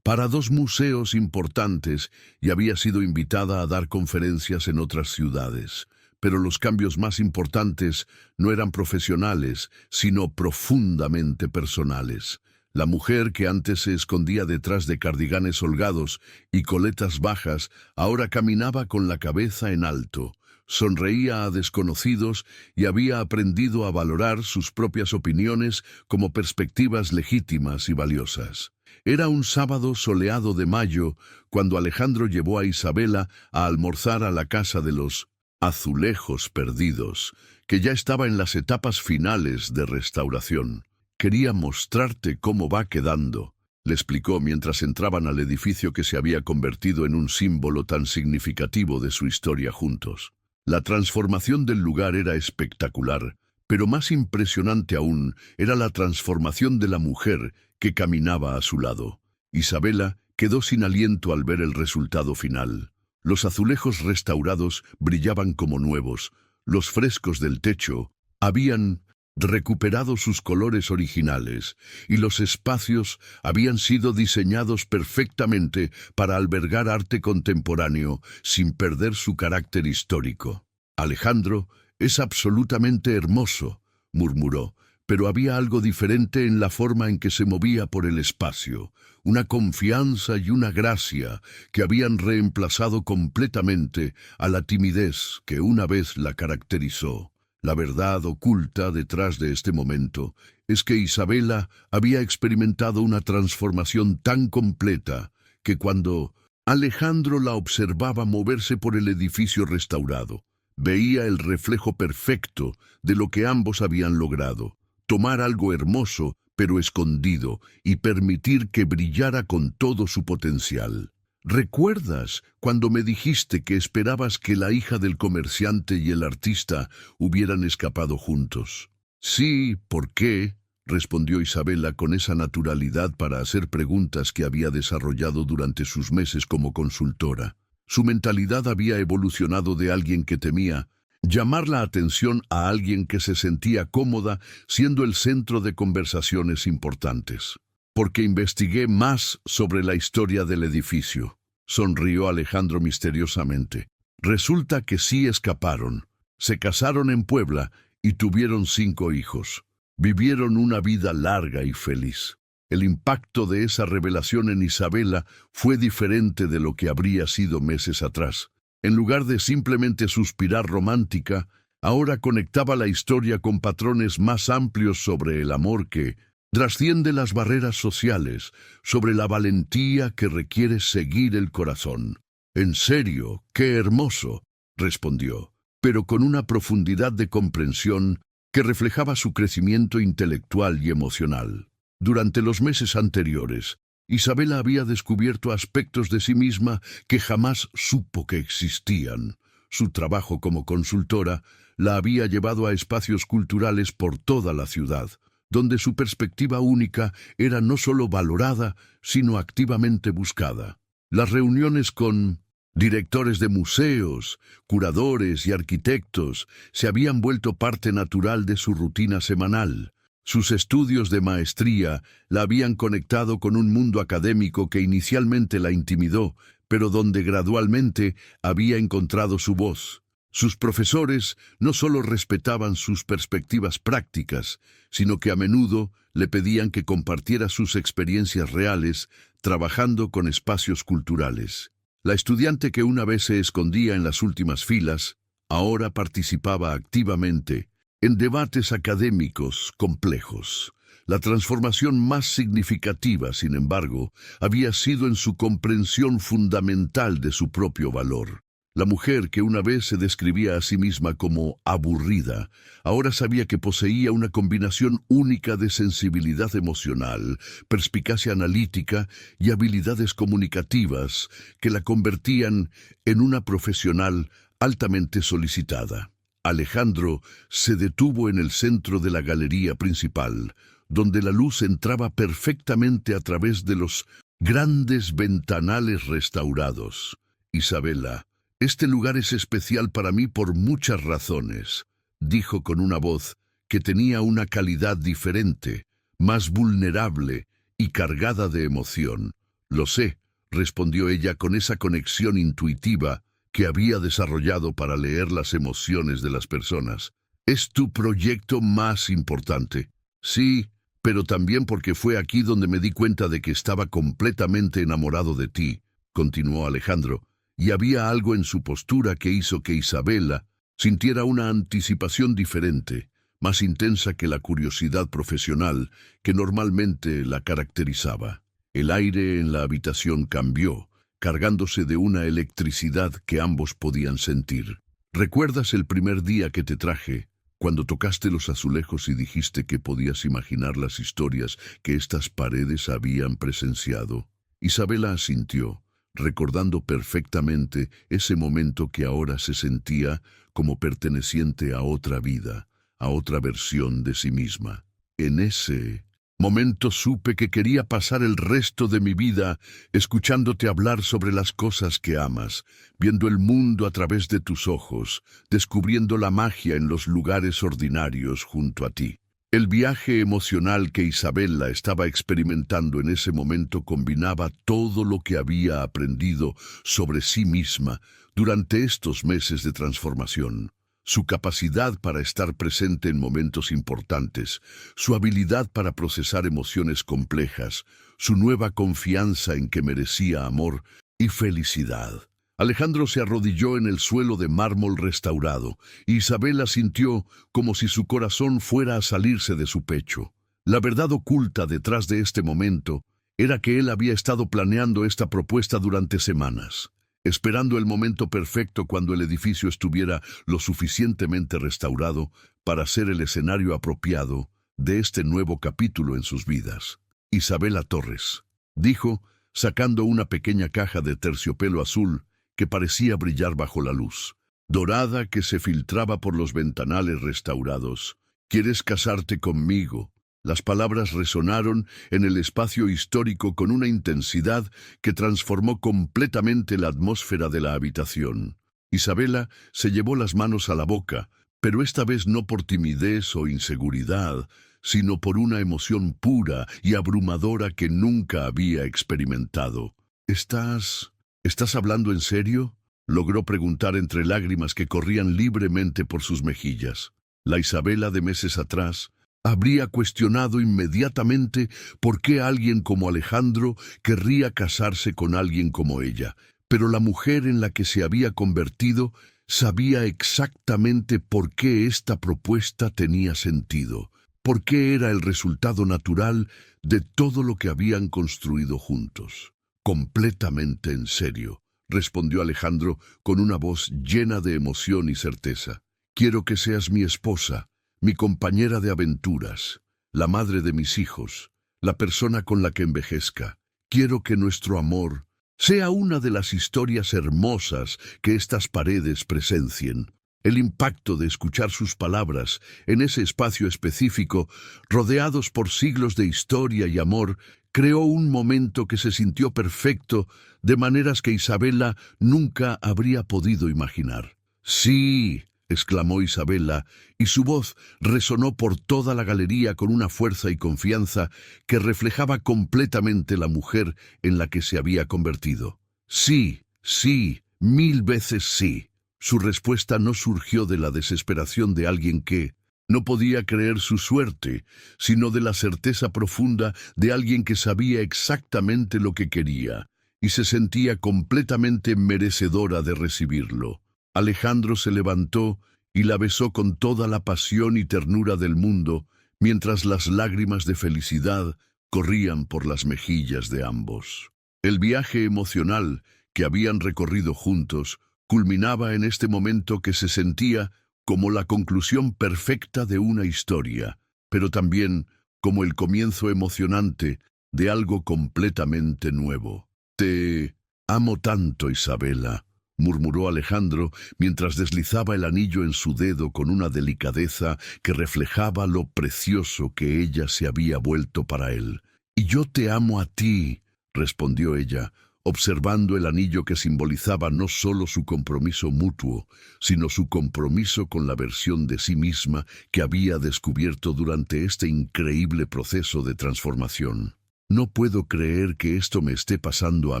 para 2 museos importantes y había sido invitada a dar conferencias en otras ciudades. Pero los cambios más importantes no eran profesionales, sino profundamente personales. La mujer que antes se escondía detrás de cardiganes holgados y coletas bajas, ahora caminaba con la cabeza en alto, sonreía a desconocidos y había aprendido a valorar sus propias opiniones como perspectivas legítimas y valiosas. Era un sábado soleado de mayo cuando Alejandro llevó a Isabela a almorzar a la casa de los Azulejos Perdidos, que ya estaba en las etapas finales de restauración. Quería mostrarte cómo va quedando, le explicó mientras entraban al edificio que se había convertido en un símbolo tan significativo de su historia juntos. La transformación del lugar era espectacular, pero más impresionante aún era la transformación de la mujer que caminaba a su lado. Isabela quedó sin aliento al ver el resultado final. Los azulejos restaurados brillaban como nuevos, los frescos del techo habían recuperado sus colores originales y los espacios habían sido diseñados perfectamente para albergar arte contemporáneo sin perder su carácter histórico. Alejandro es absolutamente hermoso, murmuró, pero había algo diferente en la forma en que se movía por el espacio, una confianza y una gracia que habían reemplazado completamente a la timidez que una vez la caracterizó. La verdad oculta detrás de este momento es que Isabela había experimentado una transformación tan completa que cuando Alejandro la observaba moverse por el edificio restaurado, veía el reflejo perfecto de lo que ambos habían logrado: tomar algo hermoso pero escondido y permitir que brillara con todo su potencial. ¿Recuerdas cuando me dijiste que esperabas que la hija del comerciante y el artista hubieran escapado juntos? Sí, ¿por qué?, respondió Isabela con esa naturalidad para hacer preguntas que había desarrollado durante sus meses como consultora. Su mentalidad había evolucionado de alguien que temía llamar la atención a alguien que se sentía cómoda siendo el centro de conversaciones importantes. Porque investigué más sobre la historia del edificio, sonrió Alejandro misteriosamente. Resulta que sí escaparon. Se casaron en Puebla y tuvieron 5 hijos. Vivieron una vida larga y feliz. El impacto de esa revelación en Isabela fue diferente de lo que habría sido meses atrás. En lugar de simplemente suspirar romántica, ahora conectaba la historia con patrones más amplios sobre el amor que trasciende las barreras sociales, sobre la valentía que requiere seguir el corazón. «En serio, qué hermoso», respondió, pero con una profundidad de comprensión que reflejaba su crecimiento intelectual y emocional. Durante los meses anteriores, Isabela había descubierto aspectos de sí misma que jamás supo que existían. Su trabajo como consultora la había llevado a espacios culturales por toda la ciudad, donde su perspectiva única era no solo valorada, sino activamente buscada. Las reuniones con directores de museos, curadores y arquitectos se habían vuelto parte natural de su rutina semanal. Sus estudios de maestría la habían conectado con un mundo académico que inicialmente la intimidó, pero donde gradualmente había encontrado su voz. Sus profesores no solo respetaban sus perspectivas prácticas, sino que a menudo le pedían que compartiera sus experiencias reales trabajando con espacios culturales. La estudiante que una vez se escondía en las últimas filas, ahora participaba activamente, en debates académicos complejos. La transformación más significativa, sin embargo, había sido en su comprensión fundamental de su propio valor. La mujer que una vez se describía a sí misma como aburrida, ahora sabía que poseía una combinación única de sensibilidad emocional, perspicacia analítica y habilidades comunicativas que la convertían en una profesional altamente solicitada. Alejandro se detuvo en el centro de la galería principal, donde la luz entraba perfectamente a través de los grandes ventanales restaurados. Isabela, este lugar es especial para mí por muchas razones, dijo con una voz que tenía una calidad diferente, más vulnerable y cargada de emoción. Lo sé, respondió ella con esa conexión intuitiva que había desarrollado para leer las emociones de las personas. ¿Es tu proyecto más importante? Sí, pero también porque fue aquí donde me di cuenta de que estaba completamente enamorado de ti, continuó Alejandro, y había algo en su postura que hizo que Isabela sintiera una anticipación diferente, más intensa que la curiosidad profesional que normalmente la caracterizaba. El aire en la habitación cambió, cargándose de una electricidad que ambos podían sentir. ¿Recuerdas el primer día que te traje, cuando tocaste los azulejos y dijiste que podías imaginar las historias que estas paredes habían presenciado? Isabela asintió, recordando perfectamente ese momento que ahora se sentía como perteneciente a otra vida, a otra versión de sí misma. En ese momento supe que quería pasar el resto de mi vida escuchándote hablar sobre las cosas que amas, viendo el mundo a través de tus ojos, descubriendo la magia en los lugares ordinarios junto a ti. El viaje emocional que Isabela estaba experimentando en ese momento combinaba todo lo que había aprendido sobre sí misma durante estos meses de transformación. Su capacidad para estar presente en momentos importantes, su habilidad para procesar emociones complejas, su nueva confianza en que merecía amor y felicidad. Alejandro se arrodilló en el suelo de mármol restaurado, y Isabela sintió como si su corazón fuera a salirse de su pecho. La verdad oculta detrás de este momento era que él había estado planeando esta propuesta durante semanas, esperando el momento perfecto cuando el edificio estuviera lo suficientemente restaurado para ser el escenario apropiado de este nuevo capítulo en sus vidas. Isabela Torres, dijo, sacando una pequeña caja de terciopelo azul que parecía brillar bajo la luz dorada que se filtraba por los ventanales restaurados. ¿Quieres casarte conmigo? Las palabras resonaron en el espacio histórico con una intensidad que transformó completamente la atmósfera de la habitación. Isabela se llevó las manos a la boca, pero esta vez no por timidez o inseguridad, sino por una emoción pura y abrumadora que nunca había experimentado. ¿Estás hablando en serio?, logró preguntar entre lágrimas que corrían libremente por sus mejillas. La Isabela de meses atrás habría cuestionado inmediatamente por qué alguien como Alejandro querría casarse con alguien como ella, pero la mujer en la que se había convertido sabía exactamente por qué esta propuesta tenía sentido, por qué era el resultado natural de todo lo que habían construido juntos. Completamente en serio, respondió Alejandro con una voz llena de emoción y certeza. Quiero que seas mi esposa, mi compañera de aventuras, la madre de mis hijos, la persona con la que envejezca. Quiero que nuestro amor sea una de las historias hermosas que estas paredes presencien. El impacto de escuchar sus palabras en ese espacio específico, rodeados por siglos de historia y amor, creó un momento que se sintió perfecto de maneras que Isabela nunca habría podido imaginar. «Sí», exclamó Isabela, y su voz resonó por toda la galería con una fuerza y confianza que reflejaba completamente la mujer en la que se había convertido. «Sí, sí, 1000 veces sí». Su respuesta no surgió de la desesperación de alguien que no podía creer su suerte, sino de la certeza profunda de alguien que sabía exactamente lo que quería y se sentía completamente merecedora de recibirlo. Alejandro se levantó y la besó con toda la pasión y ternura del mundo, mientras las lágrimas de felicidad corrían por las mejillas de ambos. El viaje emocional que habían recorrido juntos culminaba en este momento que se sentía como la conclusión perfecta de una historia, pero también como el comienzo emocionante de algo completamente nuevo. «Te amo tanto, Isabela», murmuró Alejandro mientras deslizaba el anillo en su dedo con una delicadeza que reflejaba lo precioso que ella se había vuelto para él. «Y yo te amo a ti», respondió ella, observando el anillo que simbolizaba no solo su compromiso mutuo, sino su compromiso con la versión de sí misma que había descubierto durante este increíble proceso de transformación. «No puedo creer que esto me esté pasando a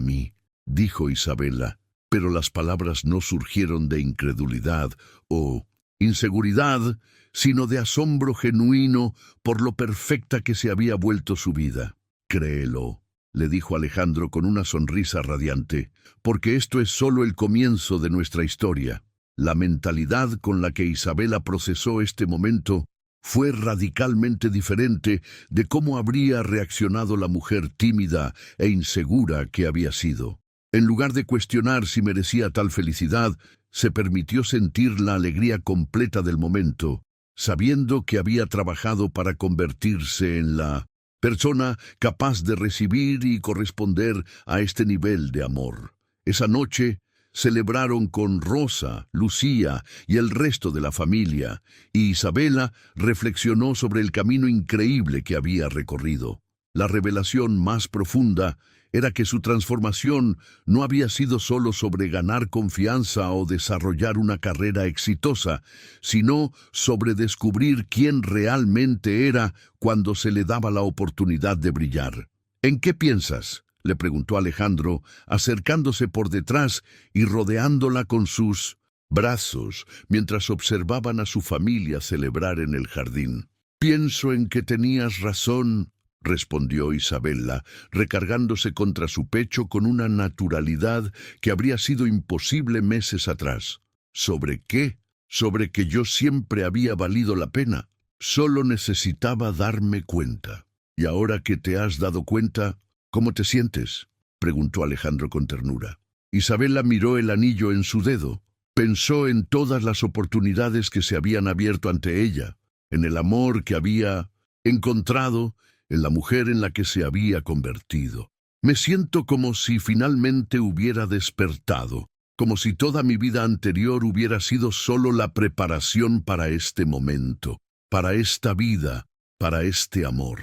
mí», dijo Isabela, pero las palabras no surgieron de incredulidad o inseguridad, sino de asombro genuino por lo perfecta que se había vuelto su vida. «Créelo», le dijo Alejandro con una sonrisa radiante, «porque esto es solo el comienzo de nuestra historia». La mentalidad con la que Isabela procesó este momento fue radicalmente diferente de cómo habría reaccionado la mujer tímida e insegura que había sido. En lugar de cuestionar si merecía tal felicidad, se permitió sentir la alegría completa del momento, sabiendo que había trabajado para convertirse en la persona capaz de recibir y corresponder a este nivel de amor. Esa noche celebraron con Rosa, Lucía y el resto de la familia, y Isabela reflexionó sobre el camino increíble que había recorrido. La revelación más profunda era que su transformación no había sido solo sobre ganar confianza o desarrollar una carrera exitosa, sino sobre descubrir quién realmente era cuando se le daba la oportunidad de brillar. «¿En qué piensas?», le preguntó Alejandro, acercándose por detrás y rodeándola con sus brazos, mientras observaban a su familia celebrar en el jardín. «Pienso en que tenías razón», respondió Isabela, recargándose contra su pecho con una naturalidad que habría sido imposible meses atrás. «¿Sobre qué? Sobre que yo siempre había valido la pena. Solo necesitaba darme cuenta. Y ahora que te has dado cuenta, ¿cómo te sientes?», preguntó Alejandro con ternura. Isabela miró el anillo en su dedo. Pensó en todas las oportunidades que se habían abierto ante ella, en el amor que había encontrado, en la mujer en la que se había convertido. «Me siento como si finalmente hubiera despertado, como si toda mi vida anterior hubiera sido solo la preparación para este momento, para esta vida, para este amor».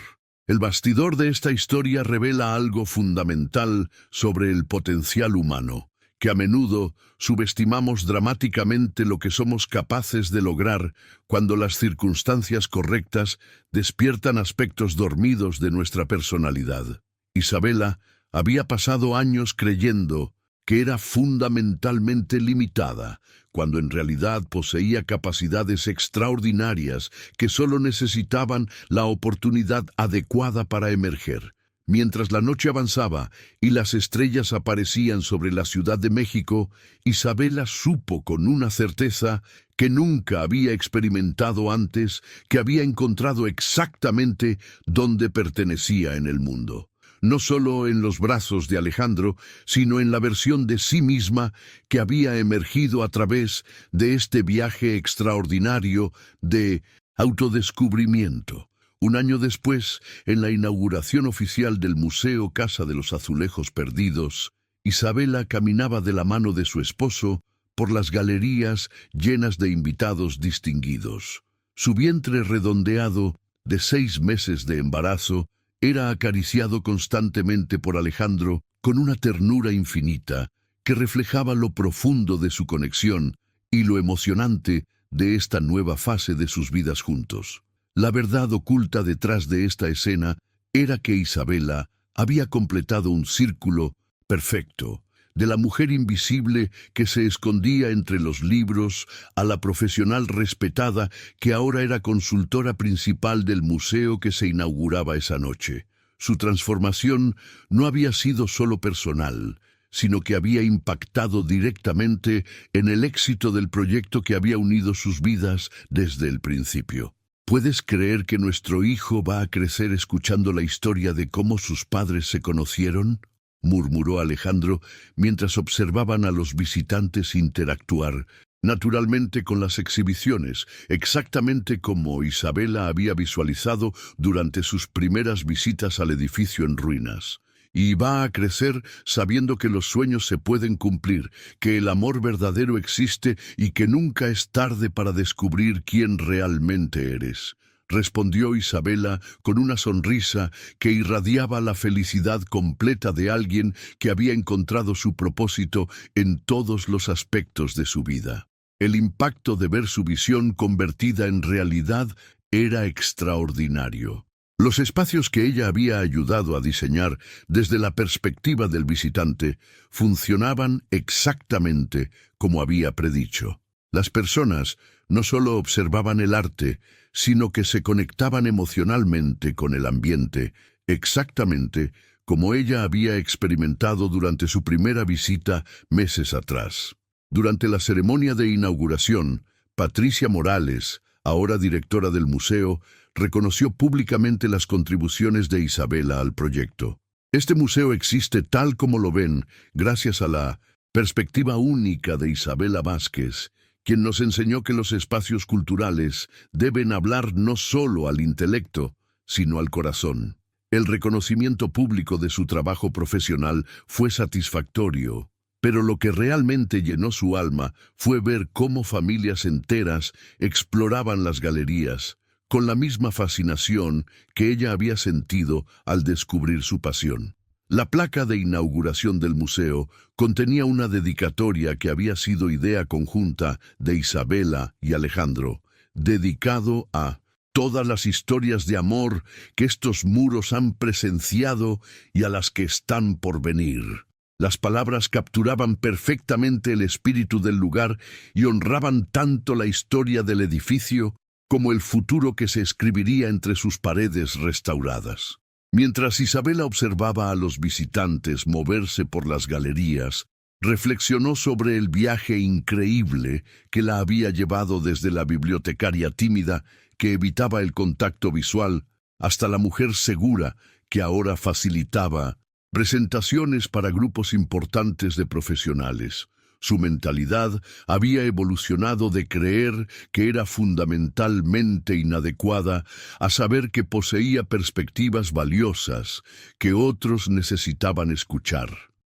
El bastidor de esta historia revela algo fundamental sobre el potencial humano, que a menudo subestimamos dramáticamente lo que somos capaces de lograr cuando las circunstancias correctas despiertan aspectos dormidos de nuestra personalidad. Isabela había pasado años creyendo que era fundamentalmente limitada, cuando en realidad poseía capacidades extraordinarias que solo necesitaban la oportunidad adecuada para emerger. Mientras la noche avanzaba y las estrellas aparecían sobre la Ciudad de México, Isabela supo con una certeza que nunca había experimentado antes que había encontrado exactamente donde pertenecía en el mundo. No solo en los brazos de Alejandro, sino en la versión de sí misma que había emergido a través de este viaje extraordinario de autodescubrimiento. Un año después, en la inauguración oficial del Museo Casa de los Azulejos Perdidos, Isabela caminaba de la mano de su esposo por las galerías llenas de invitados distinguidos. Su vientre redondeado, de 6 meses de embarazo, era acariciado constantemente por Alejandro con una ternura infinita que reflejaba lo profundo de su conexión y lo emocionante de esta nueva fase de sus vidas juntos. La verdad oculta detrás de esta escena era que Isabela había completado un círculo perfecto, de la mujer invisible que se escondía entre los libros a la profesional respetada que ahora era consultora principal del museo que se inauguraba esa noche. Su transformación no había sido solo personal, sino que había impactado directamente en el éxito del proyecto que había unido sus vidas desde el principio. ¿Puedes creer que nuestro hijo va a crecer escuchando la historia de cómo sus padres se conocieron?, murmuró Alejandro mientras observaban a los visitantes interactuar, naturalmente con las exhibiciones, exactamente como Isabela había visualizado durante sus primeras visitas al edificio en ruinas. Y va a crecer sabiendo que los sueños se pueden cumplir, que el amor verdadero existe y que nunca es tarde para descubrir quién realmente eres, respondió Isabela con una sonrisa que irradiaba la felicidad completa de alguien que había encontrado su propósito en todos los aspectos de su vida. El impacto de ver su visión convertida en realidad era extraordinario. Los espacios que ella había ayudado a diseñar desde la perspectiva del visitante funcionaban exactamente como había predicho. Las personas no solo observaban el arte, sino que se conectaban emocionalmente con el ambiente, exactamente como ella había experimentado durante su primera visita meses atrás. Durante la ceremonia de inauguración, Patricia Morales, ahora directora del museo, reconoció públicamente las contribuciones de Isabela al proyecto. Este museo existe tal como lo ven, gracias a la perspectiva única de Isabela Vázquez, quien nos enseñó que los espacios culturales deben hablar no solo al intelecto, sino al corazón. El reconocimiento público de su trabajo profesional fue satisfactorio, pero lo que realmente llenó su alma fue ver cómo familias enteras exploraban las galerías, con la misma fascinación que ella había sentido al descubrir su pasión. La placa de inauguración del museo contenía una dedicatoria que había sido idea conjunta de Isabela y Alejandro, dedicado a todas las historias de amor que estos muros han presenciado y a las que están por venir. Las palabras capturaban perfectamente el espíritu del lugar y honraban tanto la historia del edificio como el futuro que se escribiría entre sus paredes restauradas. Mientras Isabela observaba a los visitantes moverse por las galerías, reflexionó sobre el viaje increíble que la había llevado desde la bibliotecaria tímida que evitaba el contacto visual hasta la mujer segura que ahora facilitaba presentaciones para grupos importantes de profesionales. Su mentalidad había evolucionado de creer que era fundamentalmente inadecuada a saber que poseía perspectivas valiosas que otros necesitaban escuchar.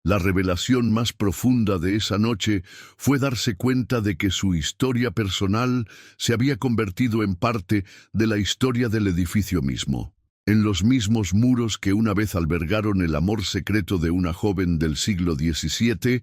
La revelación más profunda de esa noche fue darse cuenta de que su historia personal se había convertido en parte de la historia del edificio mismo. En los mismos muros que una vez albergaron el amor secreto de una joven del siglo XVII,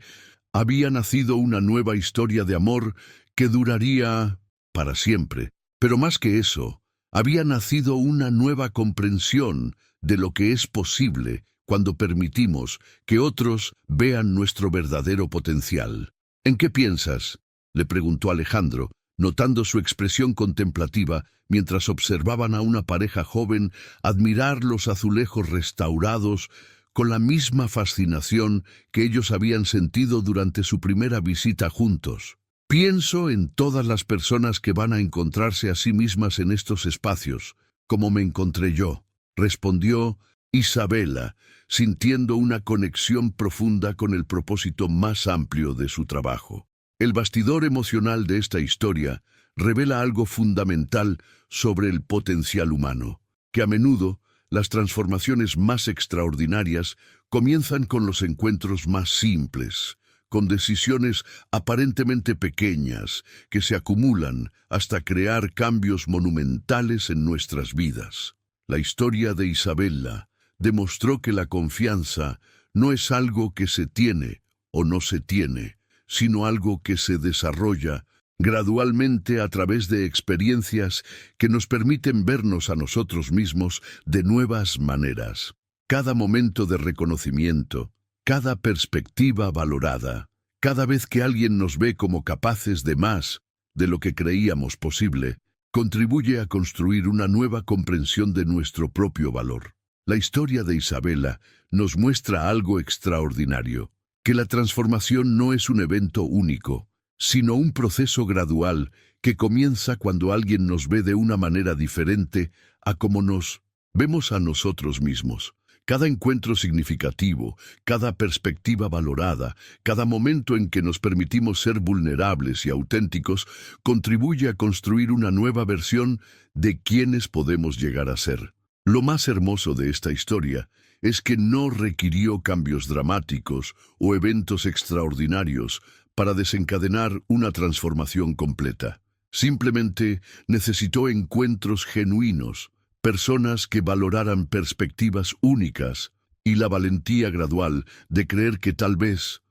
había nacido una nueva historia de amor que duraría para siempre. Pero más que eso, había nacido una nueva comprensión de lo que es posible cuando permitimos que otros vean nuestro verdadero potencial. ¿En qué piensas?, le preguntó Alejandro, notando su expresión contemplativa mientras observaban a una pareja joven admirar los azulejos restaurados con la misma fascinación que ellos habían sentido durante su primera visita juntos. Pienso en todas las personas que van a encontrarse a sí mismas en estos espacios, como me encontré yo, respondió Isabela, sintiendo una conexión profunda con el propósito más amplio de su trabajo. El bastidor emocional de esta historia revela algo fundamental sobre el potencial humano, que a menudo las transformaciones más extraordinarias comienzan con los encuentros más simples, con decisiones aparentemente pequeñas que se acumulan hasta crear cambios monumentales en nuestras vidas. La historia de Isabela demostró que la confianza no es algo que se tiene o no se tiene, sino algo que se desarrolla gradualmente a través de experiencias que nos permiten vernos a nosotros mismos de nuevas maneras. Cada momento de reconocimiento, cada perspectiva valorada, cada vez que alguien nos ve como capaces de más de lo que creíamos posible, contribuye a construir una nueva comprensión de nuestro propio valor. La historia de Isabela nos muestra algo extraordinario, que la transformación no es un evento único, sino un proceso gradual que comienza cuando alguien nos ve de una manera diferente a como nos vemos a nosotros mismos. Cada encuentro significativo, cada perspectiva valorada, cada momento en que nos permitimos ser vulnerables y auténticos, contribuye a construir una nueva versión de quienes podemos llegar a ser. Lo más hermoso de esta historia es que no requirió cambios dramáticos o eventos extraordinarios para desencadenar una transformación completa. Simplemente necesitó encuentros genuinos, personas que valoraran perspectivas únicas y la valentía gradual de creer que tal vez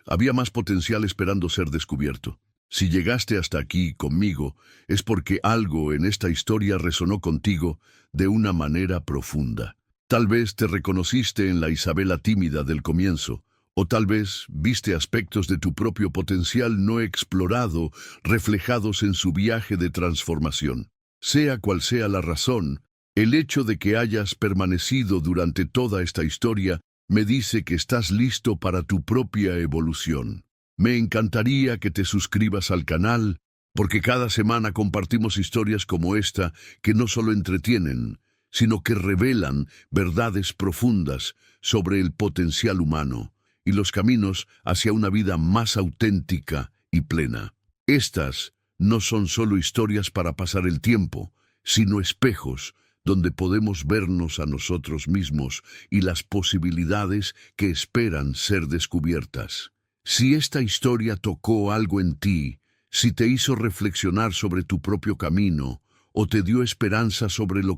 había más potencial esperando ser descubierto. Si llegaste hasta aquí conmigo, es porque algo en esta historia resonó contigo de una manera profunda. Tal vez te reconociste en la Isabela tímida del comienzo, o tal vez viste aspectos de tu propio potencial no explorado reflejados en su viaje de transformación. Sea cual sea la razón, el hecho de que hayas permanecido durante toda esta historia me dice que estás listo para tu propia evolución. Me encantaría que te suscribas al canal, porque cada semana compartimos historias como esta que no solo entretienen, sino que revelan verdades profundas sobre el potencial humano y los caminos hacia una vida más auténtica y plena. Estas no son solo historias para pasar el tiempo, sino espejos donde podemos vernos a nosotros mismos y las posibilidades que esperan ser descubiertas. Si esta historia tocó algo en ti, si te hizo reflexionar sobre tu propio camino o te dio esperanza sobre lo que